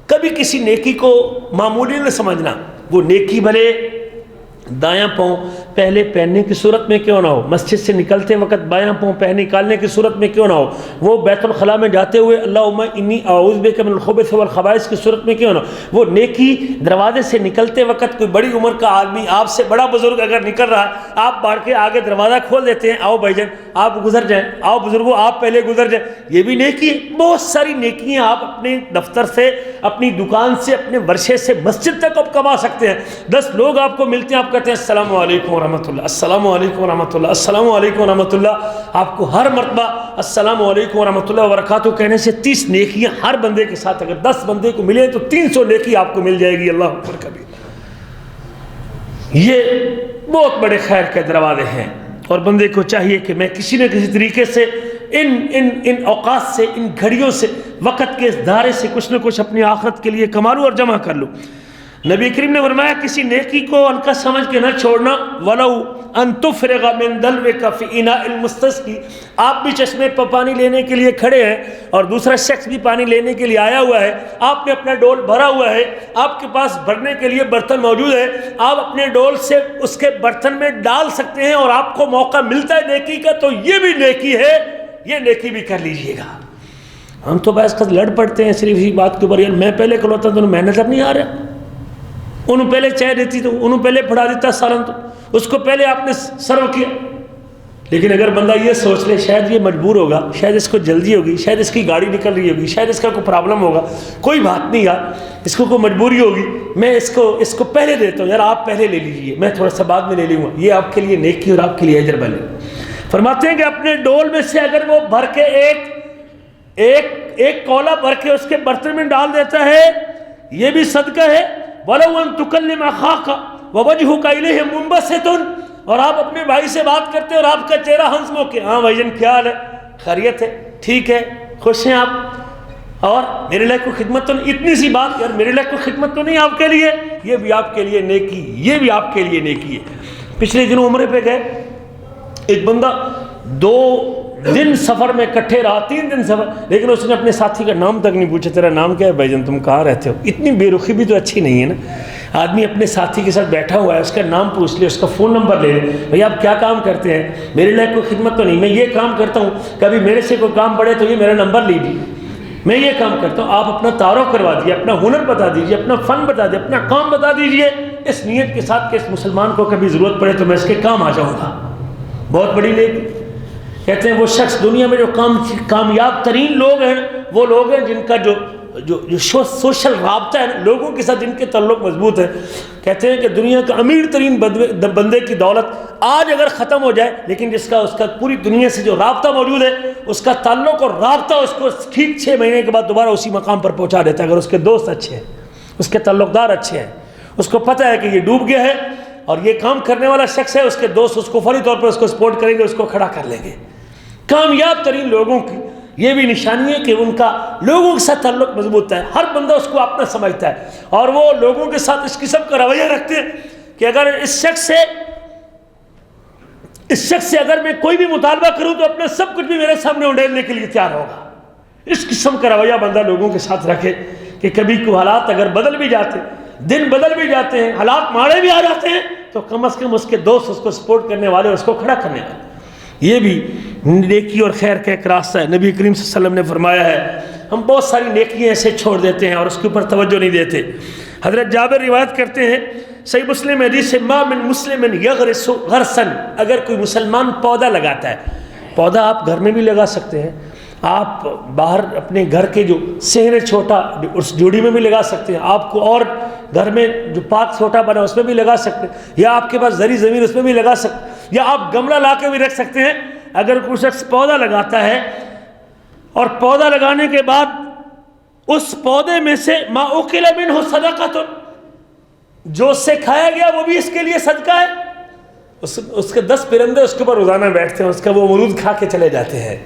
کبھی کسی نیکی کو معمولی نہ سمجھنا۔ وہ نیکی بھلے دایاں پاؤں پہلے پہننے کی صورت میں کیوں نہ ہو، مسجد سے نکلتے وقت بایاں پاؤں پہلے نکالنے کی صورت میں کیوں نہ ہو، وہ بیت الخلاء میں جاتے ہوئے اللہم انی اعوذ بک من الخبث والخبائث کی صورت میں کیوں نہ ہو، وہ نیکی دروازے سے نکلتے وقت کوئی بڑی عمر کا آدمی آپ سے بڑا بزرگ اگر نکل رہا ہے، آپ بڑھ کے آگے دروازہ کھول دیتے ہیں، آؤ بھائی جان آپ گزر جائیں، آؤ بزرگوں آپ پہلے گزر جائیں، یہ بھی نیکی ہے۔ بہت ساری نیکیاں آپ اپنے دفتر سے، اپنی دکان سے، اپنے ورشے سے مسجد تک آپ کما سکتے ہیں۔ 10 لوگ آپ کو ملتے ہیں، آپ کہتے ہیں السلام علیکم ورحمۃ اللہ، السلام علیکم ورحمۃ اللہ، السلام علیکم ورحمۃ اللہ، آپ کو ہر مرتبہ السلام علیکم ورحمۃ اللہ وبرکاتہ کہنے سے 30 نیکیاں ہر بندے کے ساتھ، اگر 10 بندے کو ملے تو 300 نیکی آپ کو مل جائے گی۔ اللہ اکبر کبیر۔ یہ بہت بڑے خیر کے دروازے ہیں، اور بندے کو چاہیے کہ میں کسی نہ کسی طریقے سے ان اوقات سے، ان گھڑیوں سے، وقت کے اس دھارے سے کچھ نہ کچھ اپنی آخرت کے لیے کما لوں اور جمع کر لوں۔ نبی کریم نے فرمایا کسی نیکی کو ہلکا سمجھ کے نہ چھوڑنا، وَلَوْ أَن تُفْرِغَ مِن دَلْوِكَ فِي إِنَاءِ الْمُسْتَسْقِي، آپ بھی چشمے پر پانی لینے کے لیے کھڑے ہیں اور دوسرا شخص بھی پانی لینے کے لیے آیا ہوا ہے، آپ نے اپنا ڈول بھرا ہوا ہے، آپ کے پاس بھرنے کے لیے برتن موجود ہے، آپ اپنے ڈول سے اس کے برتن میں ڈال سکتے ہیں اور آپ کو موقع ملتا ہے نیکی کا، تو یہ بھی نیکی ہے، یہ نیکی بھی کر لیجئے گا۔ ہم تو بس لڑ پڑتے ہیں صرف اسی بات کے اوپر، یار میں پہلے کھلوتا تو میں نظر نہیں آ رہا، انہوں پہلے چائے دیتی تو انہوں پہلے پڑھا دیتا سالن تو اس کو پہلے آپ نے سرو کیا۔ لیکن اگر بندہ یہ سوچ لے شاید یہ مجبور ہوگا، شاید اس کو جلدی ہوگی، شاید اس کی گاڑی نکل رہی ہوگی، شاید اس کا کوئی پرابلم ہوگا، کوئی بات نہیں یار، اس کو کوئی مجبوری ہوگی، میں اس کو پہلے دیتا ہوں، یار آپ پہلے لے لیجئے، میں تھوڑا سا بعد میں لے لوں گا، یہ آپ کے لیے نیکی اور آپ کے لیے اجر بنے۔ فرماتے ہیں کہ اپنے ڈول میں سے اگر وہ بھر کے ایک کولا بھر کے اس کے برتن میں ڈال دیتا ہے، یہ بھی صدقہ ہے۔ وَلَوْ أَن تُكَلِّمَ أَخَاكَ وَوَجْهُكَ إِلَيْهِ مُنبَسِطٌ، اور آپ اپنے بھائی سے بات کرتے ہیں اور آپ کا چہرہ ہنس موقع، ہاں بھائی جان کیا حال ہے، خیریت ہے، ٹھیک ہے، خوش ہیں آپ، اور میرے لیے کوئی خدمت تو نہیں، اتنی سی بات، یار میرے لیے کوئی خدمت تو نہیں آپ کے لیے، یہ بھی آپ کے لیے نیکی، یہ بھی آپ کے لیے نیکی ہے۔ پچھلے دنوں عمرے پہ گئے، ایک بندہ 2 دن سفر میں کٹھے رہا، 3 دن سفر، لیکن اس نے اپنے ساتھی کا نام تک نہیں پوچھا، تیرا نام کیا ہے بھائی جان، تم کہاں رہتے ہو؟ اتنی بے رخی بھی تو اچھی نہیں ہے نا۔ آدمی اپنے ساتھی کے ساتھ بیٹھا ہوا ہے، اس کا نام پوچھ لے، اس کا فون نمبر لے لے، بھائی آپ کیا کام کرتے ہیں؟ میرے لیے کوئی خدمت تو نہیں، میں یہ کام کرتا ہوں، کبھی میرے سے کوئی کام پڑے تو یہ میرا نمبر لیجیے، میں یہ کام کرتا ہوں، آپ اپنا تعارف کروا دیجیے، اپنا ہنر بتا دیجیے، اپنا فن بتا دیجیے، اپنا کام بتا دیجیے، اس نیت کے ساتھ کہ اس مسلمان کو کبھی ضرورت پڑے تو میں اس کے کام آ جاؤں گا۔ بہت بڑی نیکی۔ کہتے ہیں وہ شخص دنیا میں جو کامیاب ترین لوگ ہیں وہ لوگ ہیں جن کا جو سوشل رابطہ ہے، لوگوں کے ساتھ جن کے تعلق مضبوط ہے۔ کہتے ہیں کہ دنیا کا امیر ترین بندے کی دولت آج اگر ختم ہو جائے، لیکن اس کا پوری دنیا سے جو رابطہ موجود ہے، اس کا تعلق اور رابطہ اس کو ٹھیک 6 مہینے کے بعد دوبارہ اسی مقام پر پہنچا دیتا ہے، اگر اس کے دوست اچھے ہیں، اس کے تعلق دار اچھے ہیں، اس کو پتہ ہے کہ یہ ڈوب گیا ہے اور یہ کام کرنے والا شخص ہے، اس کے دوست اس کو فوری طور پر اس کو سپورٹ کریں گے، اس کو کھڑا کر لیں گے۔ کامیاب ترین لوگوں کی یہ بھی نشانی ہے کہ ان کا لوگوں کے ساتھ تعلق مضبوط ہے، ہر بندہ اس کو اپنا سمجھتا ہے، اور وہ لوگوں کے ساتھ اس قسم کا رویہ رکھتے ہیں کہ اگر اس شخص سے اگر میں کوئی بھی مطالبہ کروں تو اپنا سب کچھ بھی میرے سامنے اڈیلنے کے لیے تیار ہوگا۔ اس قسم کا رویہ بندہ لوگوں کے ساتھ رکھے کہ کبھی کوئی حالات اگر بدل بھی جاتے، دن بدل بھی جاتے ہیں، حالات ماڑے بھی آ جاتے ہیں، تو کم از کم اس کے دوست اس کو سپورٹ کرنے والے، اس کو کھڑا کرنے والے۔ یہ بھی نیکی اور خیر کا ایک راستہ ہے۔ نبی کریم صلی اللہ علیہ وسلم نے فرمایا ہے، ہم بہت ساری نیکیاں ایسے چھوڑ دیتے ہیں اور اس کے اوپر توجہ نہیں دیتے۔ حضرت جابر روایت کرتے ہیں، صحیح مسلم حدیث سے، ما من مسلم یغرس غرسا، اگر کوئی مسلمان پودا لگاتا ہے، پودا آپ گھر میں بھی لگا سکتے ہیں، آپ باہر اپنے گھر کے جو صحن چھوٹا اس جوڑی میں بھی لگا سکتے ہیں، آپ کو اور گھر میں جو پاک چھوٹا بنا اس میں بھی لگا سکتے ہیں، یا آپ کے پاس زرعی زمین اس میں بھی لگا سکتے ہیں، یا آپ گملہ لا کے بھی رکھ سکتے ہیں۔ اگر کوئی شخص پودا لگاتا ہے اور پودا لگانے کے بعد اس پودے میں سے ما اکل منہ صدقۃ، جو اس سے کھایا گیا وہ بھی اس کے لیے صدقہ ہے، اس کے 10 پرندے اس کے اوپر روزانہ بیٹھتے ہیں، اس کا وہ امرود کھا کے چلے جاتے ہیں،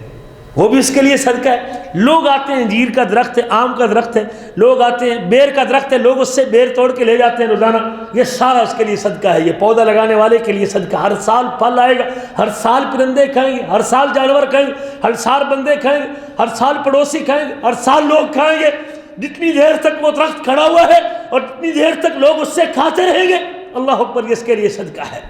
وہ بھی اس کے لیے صدقہ ہے۔ لوگ آتے ہیں، انجیر کا درخت ہے، آم کا درخت ہے، لوگ آتے ہیں، بیر کا درخت ہے، لوگ اس سے بیر توڑ کے لے جاتے ہیں روزانہ، یہ سارا اس کے لیے صدقہ ہے، یہ پودا لگانے والے کے لیے صدقہ۔ ہر سال پھل آئے گا، ہر سال پرندے کھائیں گے، ہر سال جانور کھائیں گے، ہر سال بندے کھائیں گے، ہر سال پڑوسی کھائیں گے، ہر سال لوگ کھائیں گے، جتنی دیر تک وہ درخت کھڑا ہوا ہے اور جتنی دیر تک لوگ اس سے کھاتے رہیں گے، اللہ اکبر، یہ اس کے لیے صدقہ ہے۔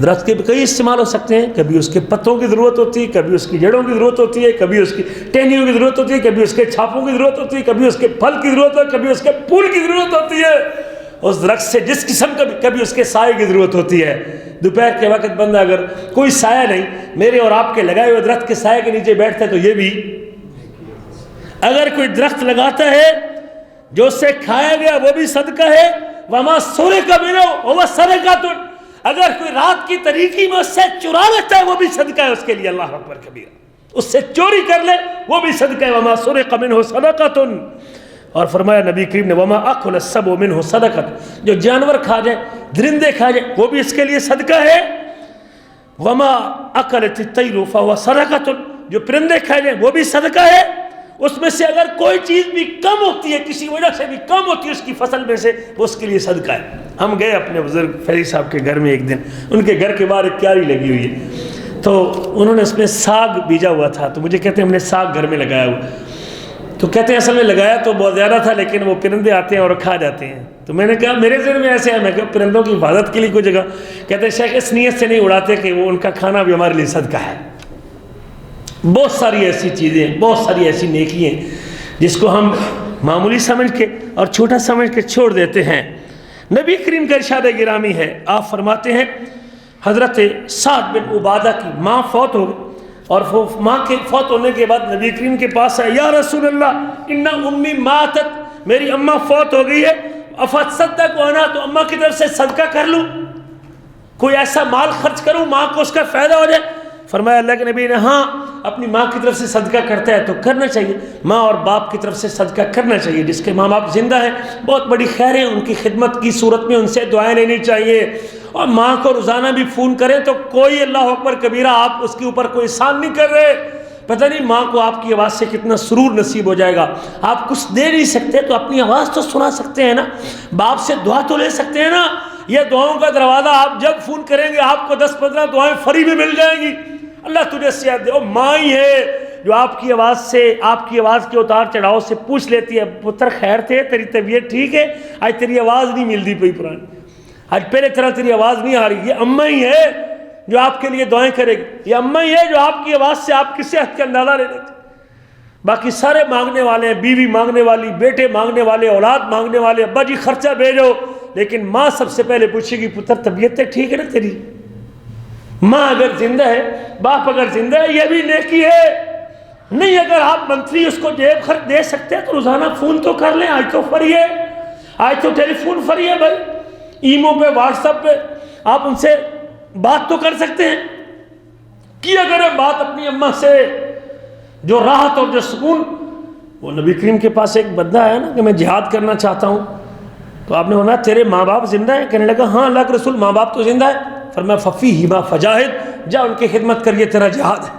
درخت کے بھی کئی استعمال ہو سکتے ہیں، کبھی اس کے پتوں کی ضرورت ہوتی ہے، کبھی اس کی جڑوں کی ضرورت ہوتی ہے، کبھی اس کی ٹہنیوں کی ضرورت ہوتی ہے، کبھی اس کے چھاپوں کی ضرورت ہوتی ہے، کبھی اس کے پھل کی ضرورت ہے، کبھی اس کے پھول کی ضرورت ہوتی ہے، اس درخت سے جس قسم کا کبھی اس کے سائے کی ضرورت ہوتی ہے۔ دوپہر کے وقت بندہ اگر کوئی سایہ نہیں، میرے اور آپ کے لگائے ہوئے درخت کے سائے کے نیچے بیٹھتا ہے تو یہ بھی، اگر کوئی درخت لگاتا ہے جو اس سے کھایا گیا وہ بھی صدقہ ہے۔ وما سرق منہ وهو صدقۃ، اگر کوئی رات کی تاریکی میں اس سے چرا لیتا ہے وہ بھی صدقہ ہے اس کے لیے، اللہ اکبر کبیرہ، اس سے چوری کر لے وہ بھی صدقہ ہے۔ وما سرق منہ صدقۃ، اور فرمایا نبی کریم نے وما اکل السبع منہ صدقۃ، جو جانور کھا جائے، درندے کھا جائے وہ بھی اس کے لیے صدقہ ہے۔ وما اکلت الطیر فهو صدقۃ، جو پرندے کھائے جائیں وہ بھی صدقہ ہے۔ اس میں سے اگر کوئی چیز بھی کم ہوتی ہے، کسی وجہ سے بھی کم ہوتی ہے اس کی فصل میں سے، وہ اس کے لیے صدقہ ہے۔ ہم گئے اپنے بزرگ فیضی صاحب کے گھر میں ایک دن، ان کے گھر کے باہر ایک کیاری لگی ہوئی ہے، تو انہوں نے اس میں ساگ بیجا ہوا تھا، تو مجھے کہتے ہیں ہم نے ساگ گھر میں لگایا ہوا، تو کہتے ہیں اصل میں لگایا تو بہت زیادہ تھا لیکن وہ پرندے آتے ہیں اور کھا جاتے ہیں، تو میں نے کہا میرے ذہن میں ایسے ہے، میں کہا پرندوں کی حفاظت کے لیے کوئی جگہ، کہتے ہیں شیخ اس نیت سے نہیں اڑاتے کہ وہ ان کا کھانا بھی ہمارے لیے صدقہ ہے۔ بہت ساری ایسی چیزیں، بہت ساری ایسی نیکیاں جس کو ہم معمولی سمجھ کے اور چھوٹا سمجھ کے چھوڑ دیتے ہیں۔ نبی کریم کا ارشاد گرامی ہے، آپ فرماتے ہیں حضرت سعد بن عبادہ کی ماں فوت ہو گئی، اور ماں کے فوت ہونے کے بعد نبی کریم کے پاس آئے، یا رسول اللہ ان امی ماتت، میری اماں فوت ہو گئی ہے، افتصدق وانا، تو اماں کی طرف سے صدقہ کر لوں، کوئی ایسا مال خرچ کروں ماں کو اس کا فائدہ ہو جائے؟ فرمایا اللہ کے نبی نے ہاں، اپنی ماں کی طرف سے صدقہ کرتا ہے تو کرنا چاہیے، ماں اور باپ کی طرف سے صدقہ کرنا چاہیے، جس کے ماں باپ زندہ ہیں بہت بڑی خیر ہے، ان کی خدمت کی صورت میں ان سے دعائیں لینی چاہیے، اور ماں کو روزانہ بھی فون کریں تو کوئی اللہ اکبر کبیرہ آپ اس کے اوپر کوئی احسان نہیں کر رہے، پتہ نہیں ماں کو آپ کی آواز سے کتنا سرور نصیب ہو جائے گا۔ آپ کچھ دے نہیں سکتے تو اپنی آواز تو سنا سکتے ہیں نا، باپ سے دعا تو لے سکتے ہیں نا، یہ دعاؤں کا دروازہ آپ جب فون کریں گے آپ کو 10-15 دعائیں فری میں مل جائیں گی۔ اللہ تجھے صحت دے. اور ماں ہی ہے جو آپ کی آواز کے اتار چڑھاؤ سے پوچھ لیتی ہے پتر خیر تھے, تیری طبیعت ٹھیک ہے, آج تیری آواز نہیں ملتی پئی پرانی, آج پہلے طرح تیری آواز نہیں آ رہی. یہ اماں ہی ہے جو آپ کے لیے دعائیں کرے گی, یہ اماں ہی ہے جو آپ کی آواز سے آپ کی صحت کا اندازہ لے لیتی. باقی سارے مانگنے والے ہیں, بیوی مانگنے والی, بیٹے مانگنے والے, اولاد مانگنے والے, ابا جی خرچہ بھیجو, لیکن ماں سب سے پہلے پوچھے گی پتر طبیعت ٹھیک ہے نا تیری. ماں اگر زندہ ہے, باپ اگر زندہ ہے, یہ بھی نیکی ہے. نہیں اگر آپ منتری اس کو جیب خرچ دے سکتے ہیں تو روزانہ فون تو کر لیں, آج تو فری ہے, آج تو ٹیلی فون فری ہے بھائی, ایمو پہ واٹس ایپ پہ آپ ان سے بات تو کر سکتے ہیں. کیا کریں بات اپنی اماں سے, جو راحت اور جو سکون. وہ نبی کریم کے پاس ایک بندہ ہے نا کہ میں جہاد کرنا چاہتا ہوں, تو آپ نے فرمایا تیرے ماں باپ زندہ ہیں؟ کہنے لگا ہاں اللہ کے رسول ماں باپ تو زندہ ہے. فرمایا ففیہما فجاہد, جا ان کی خدمت کر, یہ تیرا جہاد ہے.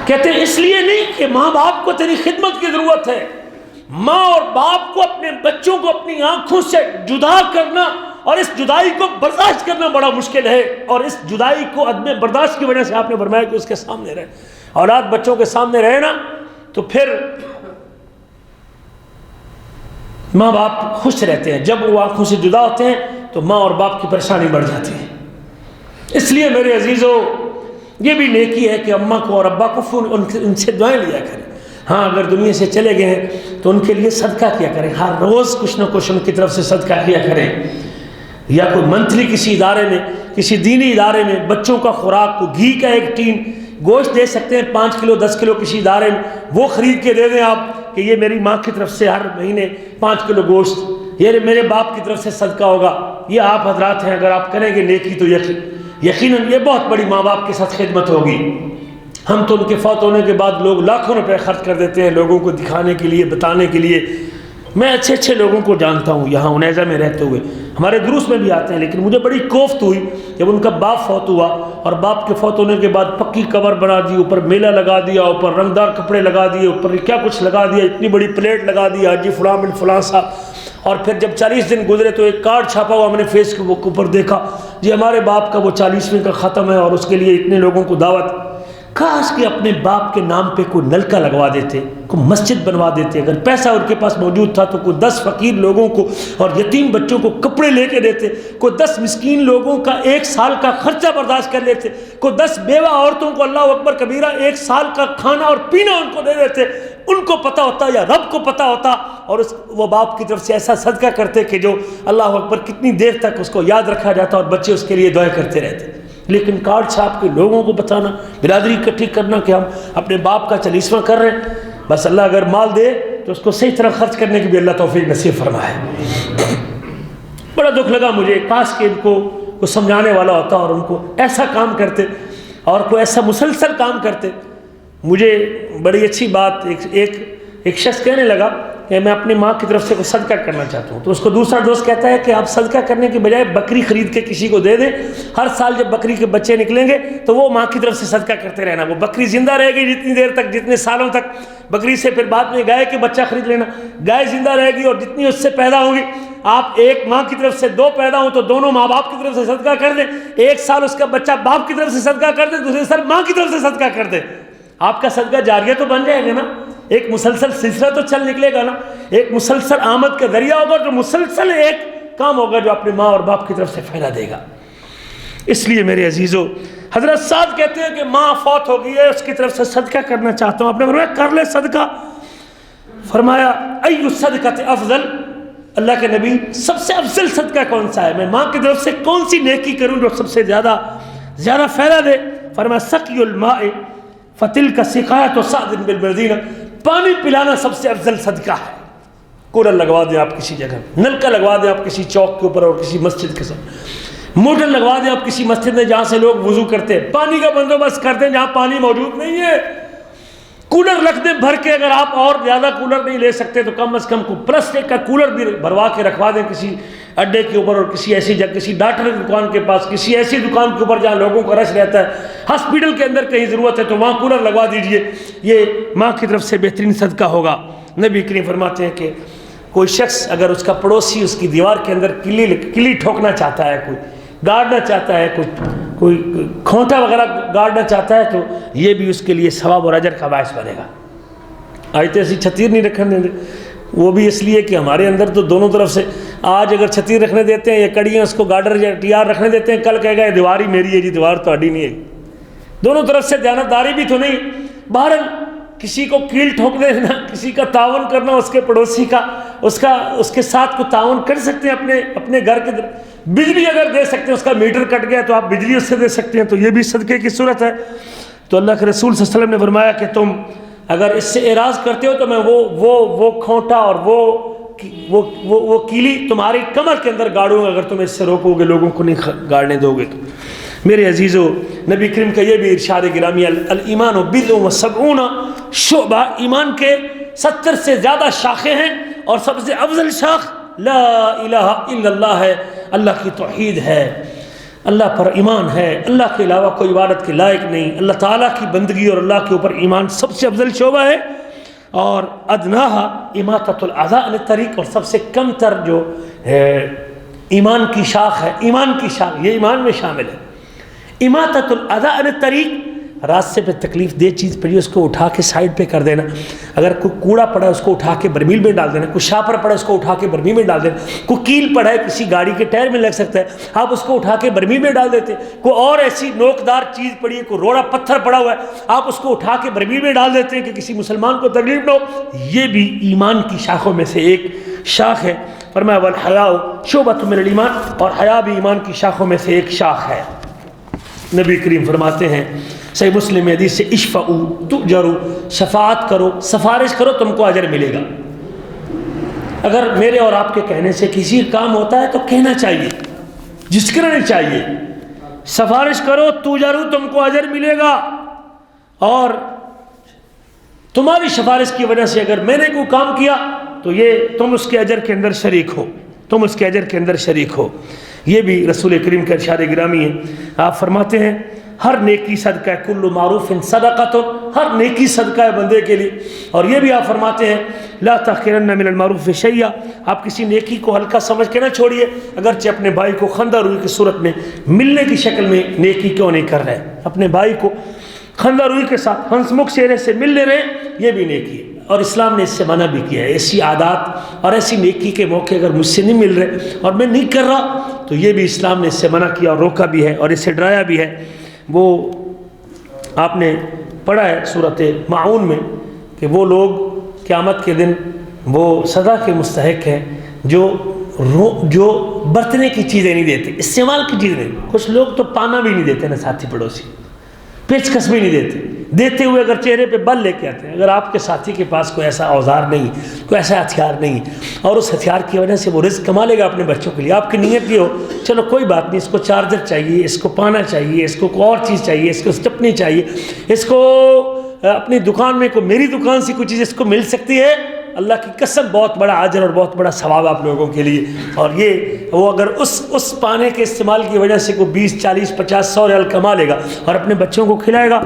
کہتے ہیں اس لیے نہیں کہ ماں باپ کو تیری خدمت کی ضرورت ہے, ماں اور باپ کو اپنے بچوں کو اپنی آنکھوں سے جدا کرنا اور اس جدائی کو برداشت کرنا بڑا مشکل ہے. اور اس جدائی کو عدم برداشت کی وجہ سے آپ نے فرمایا کہ اس کے سامنے رہے. اولاد بچوں کے سامنے رہے نا تو پھر ماں باپ خوش رہتے ہیں, جب وہ آنکھوں سے جدا ہوتے ہیں تو ماں اور باپ کی پریشانی بڑھ جاتی ہے. اس لیے میرے عزیزو یہ بھی نیکی ہے کہ اماں کو اور ابا کو ان سے دعائیں لیا کریں. ہاں اگر دنیا سے چلے گئے ہیں تو ان کے لیے صدقہ کیا کریں, ہر روز کچھ نہ کچھ ان کی طرف سے صدقہ کیا کریں. یا کوئی منتھلی کسی ادارے میں, کسی دینی ادارے میں بچوں کا خوراک کو گھی کا ایک ٹین گوشت دے سکتے ہیں 5 کلو 10 کلو کسی ادارے میں, وہ خرید کے دے دیں آپ کہ یہ میری ماں کی طرف سے ہر مہینے 5 کلو گوشت, یہ میرے باپ کی طرف سے صدقہ ہوگا. یہ آپ حضرات ہیں, اگر آپ کریں گے نیکی تو یقیناً یہ بہت بڑی ماں باپ کے ساتھ خدمت ہوگی. ہم تو ان کے فوت ہونے کے بعد لوگ لاکھوں روپے خرچ کر دیتے ہیں لوگوں کو دکھانے کے لیے, بتانے کے لیے. میں اچھے لوگوں کو جانتا ہوں یہاں انیزہ میں رہتے ہوئے, ہمارے دروس میں بھی آتے ہیں, لیکن مجھے بڑی کوفت ہوئی جب ان کا باپ فوت ہوا اور باپ کے فوت ہونے کے بعد پکی قبر بنا دی, اوپر میلہ لگا دیا, اوپر رنگدار کپڑے لگا دیے, اوپر کیا کچھ لگا دیا, اتنی بڑی پلیٹ لگا دی حاجی فلاں بن فلاں صاحب. اور پھر جب 40 دن گزرے تو ایک کارڈ چھاپا ہوا ہم نے فیس کے اوپر دیکھا, جی ہمارے باپ کا وہ 40ویں کا ختم ہے اور اس کے لیے اتنے لوگوں کو دعوت. کاش کہ اپنے باپ کے نام پہ کوئی نلکا لگوا دیتے, کوئی مسجد بنوا دیتے. اگر پیسہ ان کے پاس موجود تھا تو کوئی 10 فقیر لوگوں کو اور یتیم بچوں کو کپڑے لے کے دیتے, کوئی 10 مسکین لوگوں کا 1 سال کا خرچہ برداشت کر لیتے, کوئی 10 بیوہ عورتوں کو اللہ اکبر کبیرہ 1 سال کا کھانا اور پینا ان کو دے دیتے. ان کو پتہ ہوتا یا رب کو پتہ ہوتا, اور وہ باپ کی طرف سے ایسا صدقہ کرتے کہ جو اللہ اکبر کتنی دیر تک اس کو یاد رکھا جاتا اور بچے اس کے لیے دعائیں کرتے رہتے. لیکن کارڈ چھاپ کے لوگوں کو بتانا, برادری اکٹھی کرنا کہ ہم اپنے باپ کا 40واں کر رہے ہیں, بس اللہ اگر مال دے تو اس کو صحیح طرح خرچ کرنے کی بھی اللہ توفیق نصیب فرمائے. بڑا دکھ لگا مجھے, کاش کہ ان کو سمجھانے والا ہوتا اور ان کو ایسا کام کرتے اور کوئی ایسا مسلسل کام کرتے. مجھے بڑی اچھی بات ایک شخص کہنے لگا کہ میں اپنی ماں کی طرف سے کوئی صدقہ کرنا چاہتا ہوں, تو اس کو دوسرا دوست کہتا ہے کہ آپ صدقہ کرنے کے بجائے بکری خرید کے کسی کو دے دیں, ہر سال جب بکری کے بچے نکلیں گے تو وہ ماں کی طرف سے صدقہ کرتے رہنا. وہ بکری زندہ رہے گی جتنی دیر تک, جتنے سالوں تک, بکری سے پھر بعد میں گائے کے بچہ خرید لینا, گائے زندہ رہے گی اور جتنی اس سے پیدا ہوگی, آپ ایک ماں کی طرف سے 2 پیدا ہوں تو دونوں ماں باپ کی طرف سے صدقہ کر دیں. 1 سال اس کا بچہ باپ کی طرف سے صدقہ کر دے, دوسرے سال ماں کی طرف سے صدقہ کر دے. آپ کا صدقہ جاریہ تو بن جائے گا نا, ایک مسلسل سلسلہ تو چل نکلے گا نا, ایک مسلسل آمد کا ذریعہ ہوگا, جو مسلسل ایک کام ہوگا جو اپنے ماں اور باپ کی طرف سے فائدہ دے گا. اس لیے میرے عزیزو, حضرت سعد کہتے ہیں کہ ماں فوت ہو گئی ہے, اس کی طرف سے صدقہ کرنا چاہتا ہوں. آپ نے فرمایا کر لے صدقہ. فرمایا ای الصدقۃ افضل, اللہ کے نبی سب سے افضل صدقہ کون سا ہے, میں ماں کی طرف سے کون سی نیکی کروں جو سب سے زیادہ فائدہ دے. فرمایا سقی الماء فتلک سقایۃ سعد بالمدینہ, پانی پلانا سب سے افضل صدقہ ہے. کولر لگوا دیں آپ کسی جگہ, نلکا لگوا دیں آپ کسی چوک کے اوپر اور کسی مسجد کے ساتھ, موٹر لگوا دیں آپ کسی مسجد میں جہاں سے لوگ وضو کرتے ہیں, پانی کا بندوبست کر دیں جہاں پانی موجود نہیں ہے, کولر رکھ دیں بھر کے. اگر آپ اور زیادہ کولر نہیں لے سکتے تو کم از کم پلاسٹک کا کولر بھی بھروا کے رکھوا دیں کسی اڈے کے اوپر اور کسی ایسی جگہ, کسی ڈاکٹر کی دکان کے پاس, کسی ایسی دکان کے اوپر جہاں لوگوں کا رش رہتا ہے, ہاسپٹل کے اندر کہیں ضرورت ہے تو وہاں کولر لگوا دیجئے. یہ ماں کی طرف سے بہترین صدقہ ہوگا. نبی کریم فرماتے ہیں کہ کوئی شخص اگر اس کا پڑوسی اس کی دیوار کے اندر کلی ٹھوکنا چاہتا ہے, کوئی گاڑنا چاہتا ہے، کوئی کھونٹا وغیرہ گاڑنا چاہتا ہے، تو یہ بھی اس کے لیے ثواب اور اجر کا باعث بنے گا۔ آج تو ایسی چھتیر نہیں رکھنے دیں، وہ بھی اس لیے کہ ہمارے اندر تو دونوں طرف سے، آج اگر چھتیر رکھنے دیتے ہیں یا کڑیاں اس کو گارڈر یا ٹی آر رکھنے دیتے ہیں، کل کہے گا یہ دیوار ہی میری ہے جی، دیوار تو اڈی نہیں ہے۔ دونوں طرف سے دیانتداری بھی تو نہیں۔ بہرحال کسی کو کیل ٹھوک دینا، کسی کا تعاون کرنا، اس کے پڑوسی کا، اس کے ساتھ کو تعاون کر سکتے ہیں اپنے گھر کے۔ بجلی اگر دے سکتے ہیں، اس کا میٹر کٹ گیا تو آپ بجلی اس سے دے سکتے ہیں، تو یہ بھی صدقے کی صورت ہے۔ تو اللہ کے رسول صلی اللہ علیہ وسلم نے فرمایا کہ تم اگر اس سے اعراض کرتے ہو تو میں وہ کھونٹا اور وہ کیلی تمہاری کمر کے اندر گاڑوں گا اگر تم اس سے روکو گے، لوگوں کو نہیں گاڑنے دو گے تو۔ میرے عزیزو، نبی کریم کا یہ بھی ارشاد گرامی، الایمان بضع و سبعون شعبہ، ایمان کے 70 سے زیادہ شاخیں ہیں، اور سب سے افضل شاخ لا الہ الا اللہ ہے، اللہ کی توحید ہے، اللہ پر ایمان ہے، اللہ کے علاوہ کوئی عبادت کے لائق نہیں، اللہ تعالیٰ کی بندگی اور اللہ کے اوپر ایمان سب سے افضل شعبہ ہے۔ اور ادناہا اماطۃ الاذی عن الطریق، اور سب سے کم تر جو ایمان کی شاخ ہے، ایمان کی شاخ یہ ایمان میں شامل ہے، اماطۃ الاذی عن الطریق، راستے پہ تکلیف دہ چیز پڑی اس کو اٹھا کے سائڈ پہ کر دینا، اگر کوئی کوڑا پڑا ہے اس کو اٹھا کے برمیل میں ڈال دینا، کوئی شاپر پڑا ہے اس کو اٹھا کے برمیل میں ڈال دینا، کوئی کیل پڑا ہے کسی گاڑی کے ٹائر میں لگ سکتا ہے، آپ اس کو اٹھا کے برمیل میں ڈال دیتے، کوئی اور ایسی نوکدار چیز پڑی ہے، کوئی روڑا پتھر پڑا ہوا ہے، آپ اس کو اٹھا کے برمیل میں ڈال دیتے ہیں کہ کسی مسلمان کو تکلیف نہ ہو، یہ بھی ایمان کی شاخوں میں سے ایک شاخ ہے۔ فرمایا والحیاء شعبۃ من الایمان، اور حیا بھی ایمان کی شاخوں میں سے ایک شاخ ہے۔ نبی کریم فرماتے ہیں صحیح مسلم حدیث سے، اشفعوا تؤجروا، شفاعت کرو، سفارش کرو، تم کو اجر ملے گا۔ اگر میرے اور آپ کے کہنے سے کسی کام ہوتا ہے تو کہنا چاہیے، جھجکنا نہیں چاہیے۔ سفارش کرو تؤجروا، تم کو اجر ملے گا، اور تمہاری سفارش کی وجہ سے اگر میں نے کوئی کام کیا تو یہ تم اس کے اجر کے اندر شریک ہو، تم اس کے اجر کے اندر شریک ہو۔ یہ بھی رسول کریم کا ارشاد گرامی ہے۔ آپ فرماتے ہیں ہر نیکی صدقہ ہے، کل معروف صدقۃ، ہر نیکی صدقہ ہے بندے کے لیے۔ اور یہ بھی آپ فرماتے ہیں لا تحقرن من المعروف شیئا، آپ کسی نیکی کو ہلکا سمجھ کے نہ چھوڑیے، اگرچہ اپنے بھائی کو خندہ روئی کی صورت میں ملنے کی شکل میں نیکی کیوں نہیں کر رہے، اپنے بھائی کو خندہ روئی کے ساتھ ہنس مکھ چہرے سے مل لے رہے، یہ بھی نیکی ہے، اور اسلام نے اس سے منع بھی کیا ہے۔ ایسی عادات اور ایسی نیکی کے موقع اگر مجھ سے نہیں مل رہے اور میں نہیں کر رہا تو یہ بھی اسلام نے اس سے منع کیا اور روکا بھی ہے اور اس سے ڈرایا بھی ہے۔ وہ آپ نے پڑھا ہے سورۃ ماعون میں کہ وہ لوگ قیامت کے دن وہ سزا کے مستحق ہیں جو برتنے کی چیزیں نہیں دیتے، استعمال کی چیزیں نہیں۔ کچھ لوگ تو پانا بھی نہیں دیتے نا، ساتھی پڑوسی پیچکس بھی نہیں دیتے ہوئے اگر چہرے پہ بل لے کے آتے ہیں۔ اگر آپ کے ساتھی کے پاس کوئی ایسا اوزار نہیں، کوئی ایسا ہتھیار نہیں، اور اس ہتھیار کی وجہ سے وہ رزق کما لے گا اپنے بچوں کے لیے، آپ کی نیت یہ ہو چلو کوئی بات نہیں، اس کو چارجر چاہیے، اس کو پانا چاہیے، اس کو کوئی اور چیز چاہیے، اس کو چپنی چاہیے، اس کو اپنی دکان میں کوئی میری دکان سے کوئی چیز اس کو مل سکتی ہے، اللہ کی قسم بہت بڑا اجر اور بہت بڑا ثواب آپ لوگوں کے لیے۔ اور یہ وہ اگر اس پانے کے استعمال کی وجہ سے کوئی 20 40 50 100 ریال کما لے گا اور اپنے بچوں کو کھلائے گا،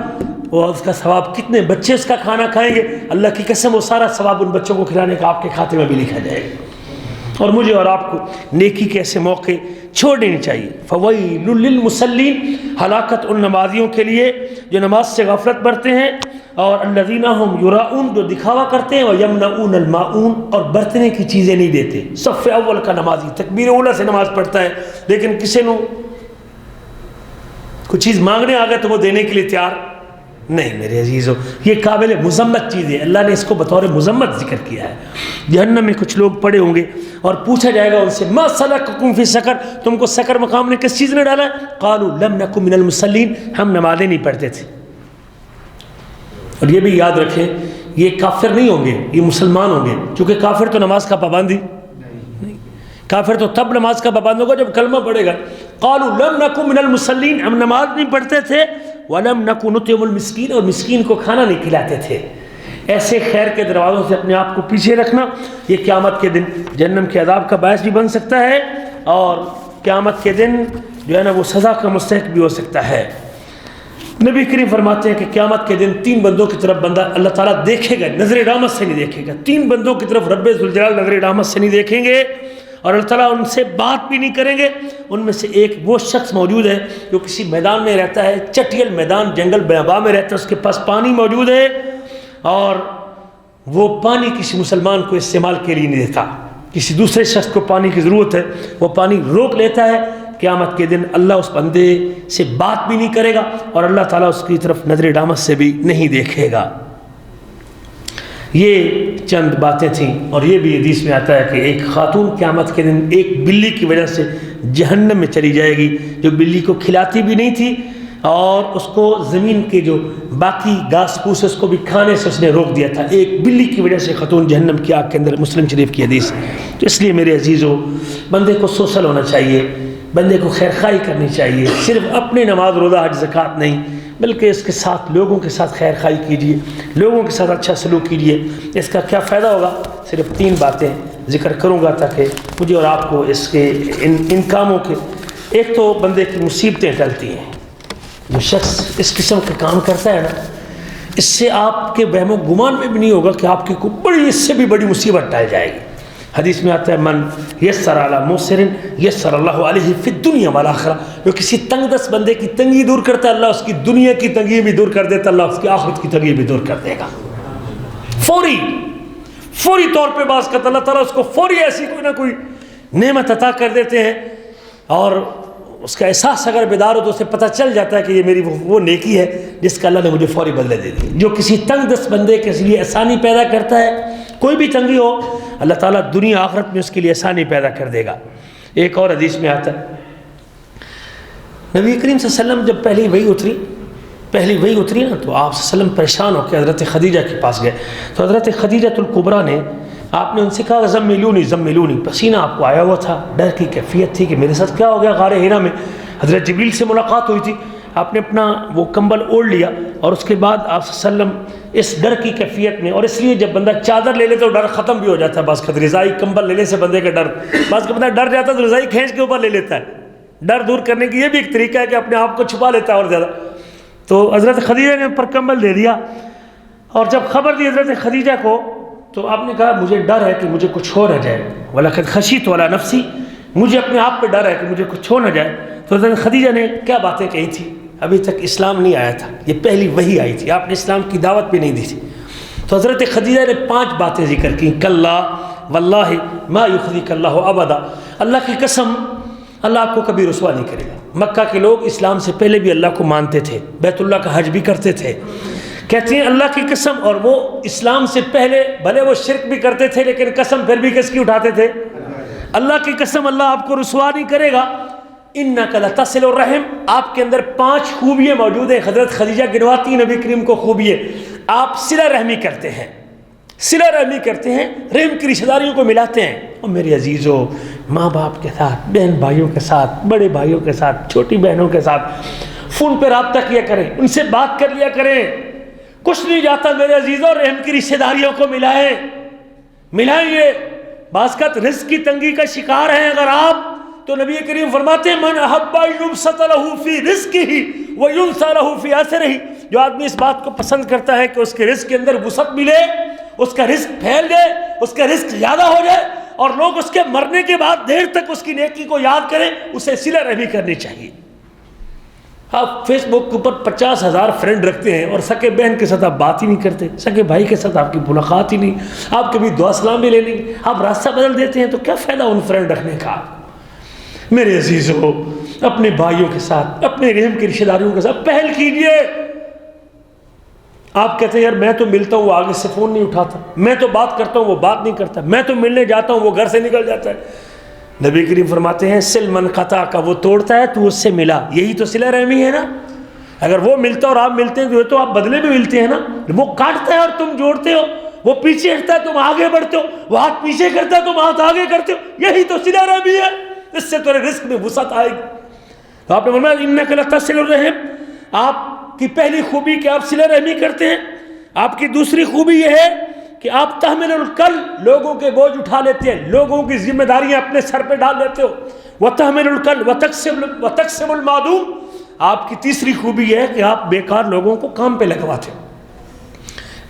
وہ اس کا ثواب، کتنے بچے اس کا کھانا کھائیں گے، اللہ کی قسم وہ سارا ثواب ان بچوں کو کھلانے کا آپ کے کھاتے میں بھی لکھا جائے گا۔ اور مجھے اور آپ کو نیکی کے ایسے موقع چھوڑنے نہیں چاہیے۔ فویل للمصلین، ہلاکت ان نمازیوں کے لیے جو نماز سے غفلت برتے ہیں، اور الذین هم یراؤون، جو دکھاوا کرتے ہیں، ویمنعون الماعون، اور برتنے کی چیزیں نہیں دیتے۔ صف اول کا نمازی تکبیر اولا سے نماز پڑھتا ہے، لیکن کسی نے کوئی چیز مانگنے آ گئے تو وہ دینے کے لیے تیار نہیں۔ میرے عزیزو، یہ قابل مذمت چیز ہے، اللہ نے اس کو بطور مذمت ذکر کیا ہے۔ جہنم میں کچھ لوگ پڑے ہوں گے اور پوچھا جائے گا ان سے ما سلککم فی سقر، تم کو سقر مقام نے کس چیز نے ڈالا ہے؟ قالوا لم نکن من المصلین، ہم نمازیں نہیں پڑھتے تھے۔ اور یہ بھی یاد رکھیں یہ کافر نہیں ہوں گے، یہ مسلمان ہوں گے، چونکہ کافر تو نماز کا پابندی نہیں، کافر تو تب نماز کا پابند ہوگا جب کلمہ پڑھے گا۔ قالوا لم نکن من المصلین، ہم نماز نہیں پڑھتے تھے، ولم نکن نطعم المسکین، اور مسکین کو کھانا نہیں کھلاتے تھے۔ ایسے خیر کے دروازوں سے اپنے آپ کو پیچھے رکھنا یہ قیامت کے دن جہنم کے عذاب کا باعث بھی بن سکتا ہے، اور قیامت کے دن جو ہے نا وہ سزا کا مستحق بھی ہو سکتا ہے۔ نبی کریم فرماتے ہیں کہ قیامت کے دن 3 بندوں کی طرف بندہ اللہ تعالیٰ دیکھے گا، نظر رحمت سے نہیں دیکھے گا۔ 3 بندوں کی طرف رب ذوالجلال نظر رحمت سے نہیں دیکھیں گے، اور اللہ تعالیٰ ان سے بات بھی نہیں کریں گے۔ ان میں سے ایک وہ شخص موجود ہے جو کسی میدان میں رہتا ہے، چٹیل میدان، جنگل بیاباں میں رہتا ہے، اس کے پاس پانی موجود ہے اور وہ پانی کسی مسلمان کو استعمال کے لیے نہیں دیتا، کسی دوسرے شخص کو پانی کی ضرورت ہے، وہ پانی روک لیتا ہے۔ قیامت کے دن اللہ اس بندے سے بات بھی نہیں کرے گا اور اللہ تعالیٰ اس کی طرف نظر ڈامت سے بھی نہیں دیکھے گا۔ یہ چند باتیں تھیں، اور یہ بھی حدیث میں آتا ہے کہ ایک خاتون قیامت کے دن ایک بلی کی وجہ سے جہنم میں چلی جائے گی، جو بلی کو کھلاتی بھی نہیں تھی اور اس کو زمین کے جو باقی گھاس پھوس اس کو بھی کھانے سے اس نے روک دیا تھا۔ ایک بلی کی وجہ سے خاتون جہنم کی آگ کے اندر، مسلم شریف کی حدیث۔ تو اس لیے میرے عزیزو، بندے کو سوشل ہونا چاہیے، بندے کو خیر خواہی کرنی چاہیے، صرف اپنے نماز روزہ حج زکوٰۃ نہیں، بلکہ اس کے ساتھ لوگوں کے ساتھ خیر خواہی کیجیے، لوگوں کے ساتھ اچھا سلوک کیجیے۔ اس کا کیا فائدہ ہوگا؟ صرف 3 باتیں ذکر کروں گا تاکہ مجھے اور آپ کو اس کے ان کاموں کے، ایک تو بندے کی مصیبتیں ٹلتی ہیں۔ جو شخص اس قسم کے کام کرتا ہے نا، اس سے آپ کے وہم و گمان میں بھی نہیں ہوگا کہ آپ کی کوئی بڑی، اس سے بھی بڑی مصیبت ٹل جائے گی۔ حدیث میں آتا ہے من یسر علی موسر یسر اللہ علیہ فی الدنیا والآخرہ، جو کسی تنگ دست بندے کی تنگی دور کرتا ہے، اللہ اس کی دنیا کی تنگی بھی دور کر دیتا ہے، اللہ اس کی آخرت کی تنگی بھی دور کر دے گا۔ فوری طور پہ باز کرتا اللہ تعالیٰ اس کو فوری ایسی کوئی نہ کوئی نعمت عطا کر دیتے ہیں، اور اس کا احساس اگر بیدار ہو تو اسے پتہ چل جاتا ہے کہ یہ میری وہ نیکی ہے جس کا اللہ نے مجھے فوری بدلے دے دی۔ جو کسی تنگ دست بندے کے لیے آسانی پیدا کرتا ہے، کوئی بھی تنگی ہو، اللہ تعالیٰ دنیا آخرت میں اس کے لیے آسانی پیدا کر دے گا۔ ایک اور حدیث میں آتا ہے، نبی کریم صلی اللہ علیہ وسلم جب پہلی وحی اتری نا، تو آپ صلی اللہ علیہ وسلم پریشان ہو کے حضرت خدیجہ کے پاس گئے۔ تو حضرت خدیجہ الکبریٰ نے، آپ نے ان سے کہا زملونی، پسینہ آپ کو آیا ہوا تھا، ڈر کی کیفیت تھی کہ میرے ساتھ کیا ہو گیا۔ غار حرا میں حضرت جبریل سے ملاقات ہوئی تھی، آپ نے اپنا وہ کمبل اوڑھ لیا، اور اس کے بعد آپ صلی اللہ علیہ وسلم اس ڈر کی کیفیت میں، اور اس لیے جب بندہ چادر لے لیتا ہے تو ڈر ختم بھی ہو جاتا ہے، بعض کا رضائی کمبل لینے سے بندے کا ڈر، بعض کا بندہ ڈر جاتا ہے تو رضائی کھینچ کے اوپر لے لیتا ہے۔ ڈر دور کرنے کی یہ بھی ایک طریقہ ہے کہ اپنے آپ کو چھپا لیتا ہے اور زیادہ۔ تو حضرت خدیجہ نے اوپر کمبل دے دیا، اور جب خبر دی حضرت خدیجہ کو تو آپ نے کہا مجھے ڈر ہے کہ مجھے کچھ ہو نہ جائے، وَلَقَدْ خَشِيتُ عَلَىٰ نَفْسِي، مجھے اپنے آپ پہ ڈر ہے کہ مجھے کچھ ہو نہ جائے۔ تو حضرت خدیجہ نے کیا باتیں کہی تھی؟ ابھی تک اسلام نہیں آیا تھا، یہ پہلی وحی آئی تھی، آپ نے اسلام کی دعوت بھی نہیں دی تھی۔ تو حضرت خدیجہ نے 5 باتیں ذکر کی۔ کلا واللہ ما یخزیک اللہ ابدا، اللہ کی قسم اللہ آپ کو کبھی رسوا نہیں کرے گا۔ مکہ کے لوگ اسلام سے پہلے بھی اللہ کو مانتے تھے، بیت اللہ کا حج بھی کرتے تھے، کہتے ہیں اللہ کی قسم، اور وہ اسلام سے پہلے بھلے وہ شرک بھی کرتے تھے لیکن قسم پھر بھی کس کی اٹھاتے تھے؟ اللہ کی قسم اللہ آپ کو رسوا نہیں کرے گا۔ انک لتصل الرحم، آپ کے اندر 5 خوبیاں موجود ہیں۔ حضرت خدیجہ گنواتی نبی کریم کو خوبیاں، آپ صلہ رحمی کرتے ہیں، صلہ رحمی کرتے ہیں، رحم کی رشتہ داریوں کو ملاتے ہیں۔ اور میرے عزیزو، ماں باپ کے ساتھ، بہن بھائیوں کے ساتھ، بڑے بھائیوں کے ساتھ، چھوٹی بہنوں کے ساتھ فون پہ رابطہ کیا کریں، ان سے بات کر لیا کریں۔ کچھ نہیں جاتا میرے عزیزو، رحم کی رشتہ داریوں کو ملائیں یہ۔ بعض کا رزق کی تنگی کا شکار ہیں اگر آپ، تو نبی کریم فرماتے ہیں من احب یبسط له فی رزقہ وینسى له فی اثرہ، جو آدمی اس بات کو پسند کرتا ہے کہ اس کے رزق کے اندر وسعت ملے، اس کا رزق پھیل جائے، اس کا رزق زیادہ ہو جائے، اور لوگ اس کے مرنے کے بعد دیر تک اس کی نیکی کو یاد کریں، اسے صلہ رحمی کرنی چاہیے۔ آپ فیس بک کے اوپر 50,000 فرینڈ رکھتے ہیں اور سکے بہن کے ساتھ آپ بات ہی نہیں کرتے، سکے بھائی کے ساتھ آپ کی ملاقات ہی نہیں، آپ کبھی دعا سلام بھی لے لیں گے، آپ راستہ بدل دیتے ہیں، تو کیا فائدہ ان فرینڈ رکھنے کا؟ میرے عزیزو، اپنے بھائیوں کے ساتھ، اپنے رحم کی رشتہ داریوں کے ساتھ پہل کیجئے۔ آپ کہتے ہیں یار میں تو ملتا ہوں وہ آگے سے فون نہیں اٹھاتا، میں تو بات کرتا ہوں وہ بات نہیں کرتا، میں تو ملنے جاتا ہوں وہ گھر سے نکل جاتا ہے۔ نبی کریم فرماتے ہیں سل من قطع کا، وہ توڑتا ہے تو اس سے ملا، یہی تو صلہ رحمی ہے نا۔ اگر وہ ملتا اور آپ ملتے ہیں تو آپ بدلے میں ملتے ہیں نا۔ وہ کاٹتا ہے اور تم جوڑتے ہو، وہ پیچھے ہٹتا ہے تم آگے بڑھتے ہو، وہ ہاتھ پیچھے کرتا ہے تم ہاتھ آگے کرتے ہو، یہی تو صلہ رحمی ہے، اس سے تمہارے رزق میں وسعت آئے گی۔ تو آپ نے فرمایا انک لتصل الرحم، آپ کی پہلی خوبی کہ آپ صلہ رحمی کرتے ہیں۔ آپ کی دوسری خوبی یہ ہے کہ آپ تحمل الکل، لوگوں کے بوجھ اٹھا لیتے ہیں، لوگوں کی ذمہ داریاں اپنے سر پہ ڈال لیتے ہو۔ وتحمل الکل وتکسب المعدوم، آپ کی تیسری خوبی یہ ہے کہ آپ بیکار لوگوں کو کام پہ لگواتے ہو۔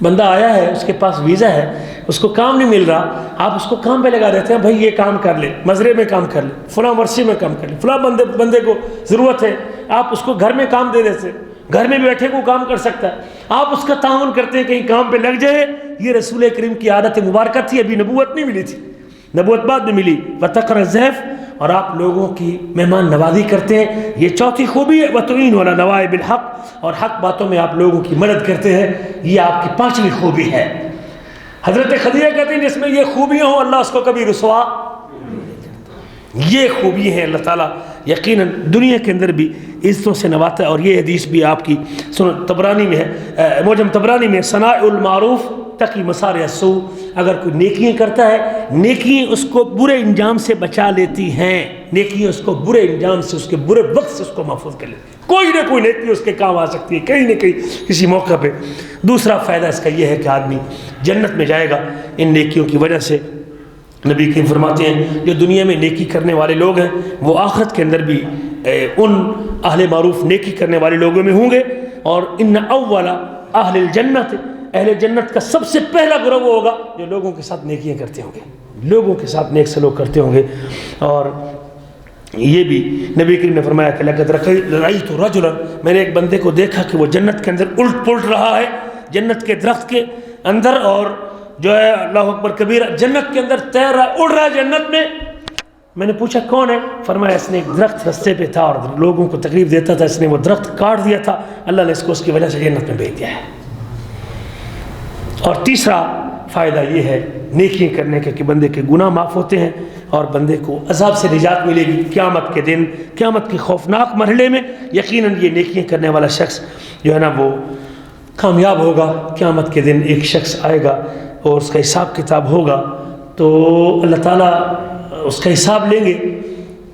بندہ آیا ہے، اس کے پاس ویزا ہے، اس کو کام نہیں مل رہا، آپ اس کو کام پہ لگا دیتے ہیں، بھائی یہ کام کر لے، مزرعے میں کام کر لے، فلاں ورثے میں کام کر لے، فلاں بندے کو ضرورت ہے، آپ اس کو گھر میں کام دے دیتے، گھر میں بیٹھے کو کام کر سکتا ہے، آپ اس کا تعاون کرتے ہیں کہیں کام پہ لگ جائے۔ یہ رسول کریم کی عادت مبارکہ تھی، ابھی نبوت نہیں ملی تھی، نبوت بعد میں ملی۔ وَتَقْرَ الضَّيْفَ، اور آپ لوگوں کی مہمان نوازی کرتے ہیں، یہ چوتھی خوبی ہے۔ وَتُعِينُ عَلَى نَوَائِبِ الْحَقِّ، اور حق باتوں میں آپ لوگوں کی مدد کرتے ہیں، یہ آپ کی پانچویں خوبی ہے۔ حضرت خدیجہ کہتے ہیں جس میں یہ خوبیاں ہوں اللہ اس کو کبھی رسوا، یہ خوبی ہیں اللہ تعالیٰ یقیناً دنیا کے اندر بھی عزتوں سے نواتا ہے۔ اور یہ حدیث بھی آپ کی سنن طبرانی میں ہے، معجم طبرانی میں، صنائع المعروف تقی مصارع السوء، اگر کوئی نیکیاں کرتا ہے، نیکیاں اس کو برے انجام سے بچا لیتی ہیں، نیکیاں اس کو برے انجام سے، اس کے برے وقت سے اس کو محفوظ کر لیتی ہیں، کوئی نہ کوئی نیکی اس کے کام آ سکتی ہے کہیں نہ کہیں کسی موقع پہ۔ دوسرا فائدہ اس کا یہ ہے کہ آدمی جنت میں جائے گا ان نیکیوں کی وجہ سے۔ نبی کریم فرماتے ہیں جو دنیا میں نیکی کرنے والے لوگ ہیں وہ آخرت کے اندر بھی ان اہل معروف نیکی کرنے والے لوگوں میں ہوں گے۔ اور ان اول اہل الجنت، اہل جنت کا سب سے پہلا گروہ وہ ہوگا جو لوگوں کے ساتھ نیکیاں کرتے ہوں گے، لوگوں کے ساتھ نیک سلوک کرتے ہوں گے۔ اور یہ بھی نبی کریم نے فرمایا کہ لقد رأیت رجلا، میں نے ایک بندے کو دیکھا کہ وہ جنت کے اندر الٹ پلٹ رہا ہے، جنت کے درخت کے اندر، اور جو ہے اللہ اکبر کبیرہ، جنت کے اندر تیر رہا، اڑ رہا ہے جنت میں۔ میں نے پوچھا کون ہے؟ فرمایا اس نے ایک درخت رستے پہ تھا اور لوگوں کو تکلیف دیتا تھا، اس نے وہ درخت کاٹ دیا تھا، اللہ نے اس کو اس کی وجہ سے جنت میں بھیج دیا ہے۔ اور تیسرا فائدہ یہ ہے نیکیاں کرنے کا کہ بندے کے گناہ معاف ہوتے ہیں اور بندے کو عذاب سے نجات ملے گی قیامت کے دن، قیامت کے خوفناک مرحلے میں۔ یقیناً یہ نیکیاں کرنے والا شخص جو ہے نا وہ کامیاب ہوگا۔ قیامت کے دن ایک شخص آئے گا اور اس کا حساب کتاب ہوگا، تو اللہ تعالیٰ اس کا حساب لیں گے،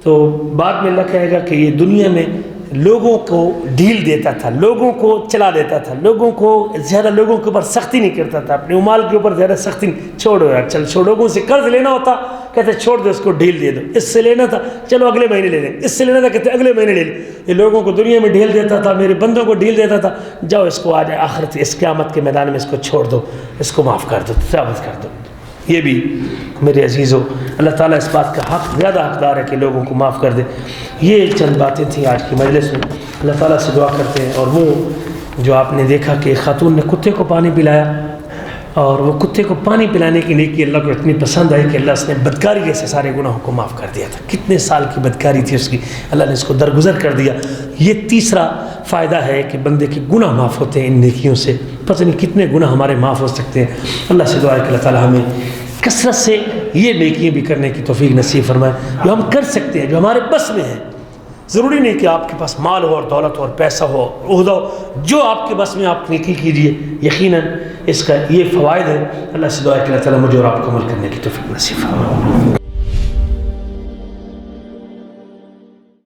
تو بعد میں اللہ کہے گا کہ یہ دنیا میں لوگوں کو ڈھیل دیتا تھا، لوگوں کو چلا دیتا تھا، لوگوں کو زیادہ، لوگوں کے اوپر سختی نہیں کرتا تھا، اپنے مال کے اوپر زیادہ سختی نہیں، چھوڑو یار چل چھوڑو، لوگوں سے قرض لینا ہوتا کہتے چھوڑ دو اس کو، ڈھیل دے دو، اس سے لینا تھا چلو اگلے مہینے لے لیں، اس سے لینا تھا کہتے اگلے مہینے لے لیں۔ یہ لوگوں کو دنیا میں ڈھیل دیتا تھا، میرے بندوں کو ڈھیل دیتا تھا، جاؤ اس کو آج آخرت اس قیامت کے میدان میں اس کو چھوڑ دو، اس کو معاف کر دو، تجاوز کر دو۔ یہ بھی میرے عزیزوں اللہ تعالیٰ اس بات کا حق زیادہ حقدار ہے کہ لوگوں کو معاف کر دے۔ یہ چند باتیں تھیں آج کی مجلس میں، اللہ تعالیٰ سے دعا کرتے ہیں۔ اور وہ جو آپ نے دیکھا کہ خاتون نے کتے کو پانی پلایا، اور وہ کتے کو پانی پلانے کی نیکی اللہ کو اتنی پسند آئی کہ اللہ اس نے بدکاری جیسے سارے گناہوں کو معاف کر دیا تھا۔ کتنے سال کی بدکاری تھی اس کی، اللہ نے اس کو درگزر کر دیا۔ یہ تیسرا فائدہ ہے کہ بندے کے گناہ معاف ہوتے ہیں ان نیکیوں سے، پتہ نہیں کتنے گناہ ہمارے معاف ہو سکتے ہیں۔ اللہ سے دعا ہے کہ اللہ تعالیٰ ہمیں کثرت سے یہ نیکیاں بھی کرنے کی توفیق نصیب فرمائے جو ہم کر سکتے ہیں، جو ہمارے بس میں ہے۔ ضروری نہیں کہ آپ کے پاس مال ہو اور دولت ہو اور پیسہ ہو، عہدہ ہو، جو آپ کے بس میں آپ نیکی کیجیے، یقیناً اس کا یہ فوائد ہے۔ اللہ سے دعا ہے کہ اللہ تعالیٰ مجھے اور آپ کو عمل کرنے کی توفیق نصیب فرمائے۔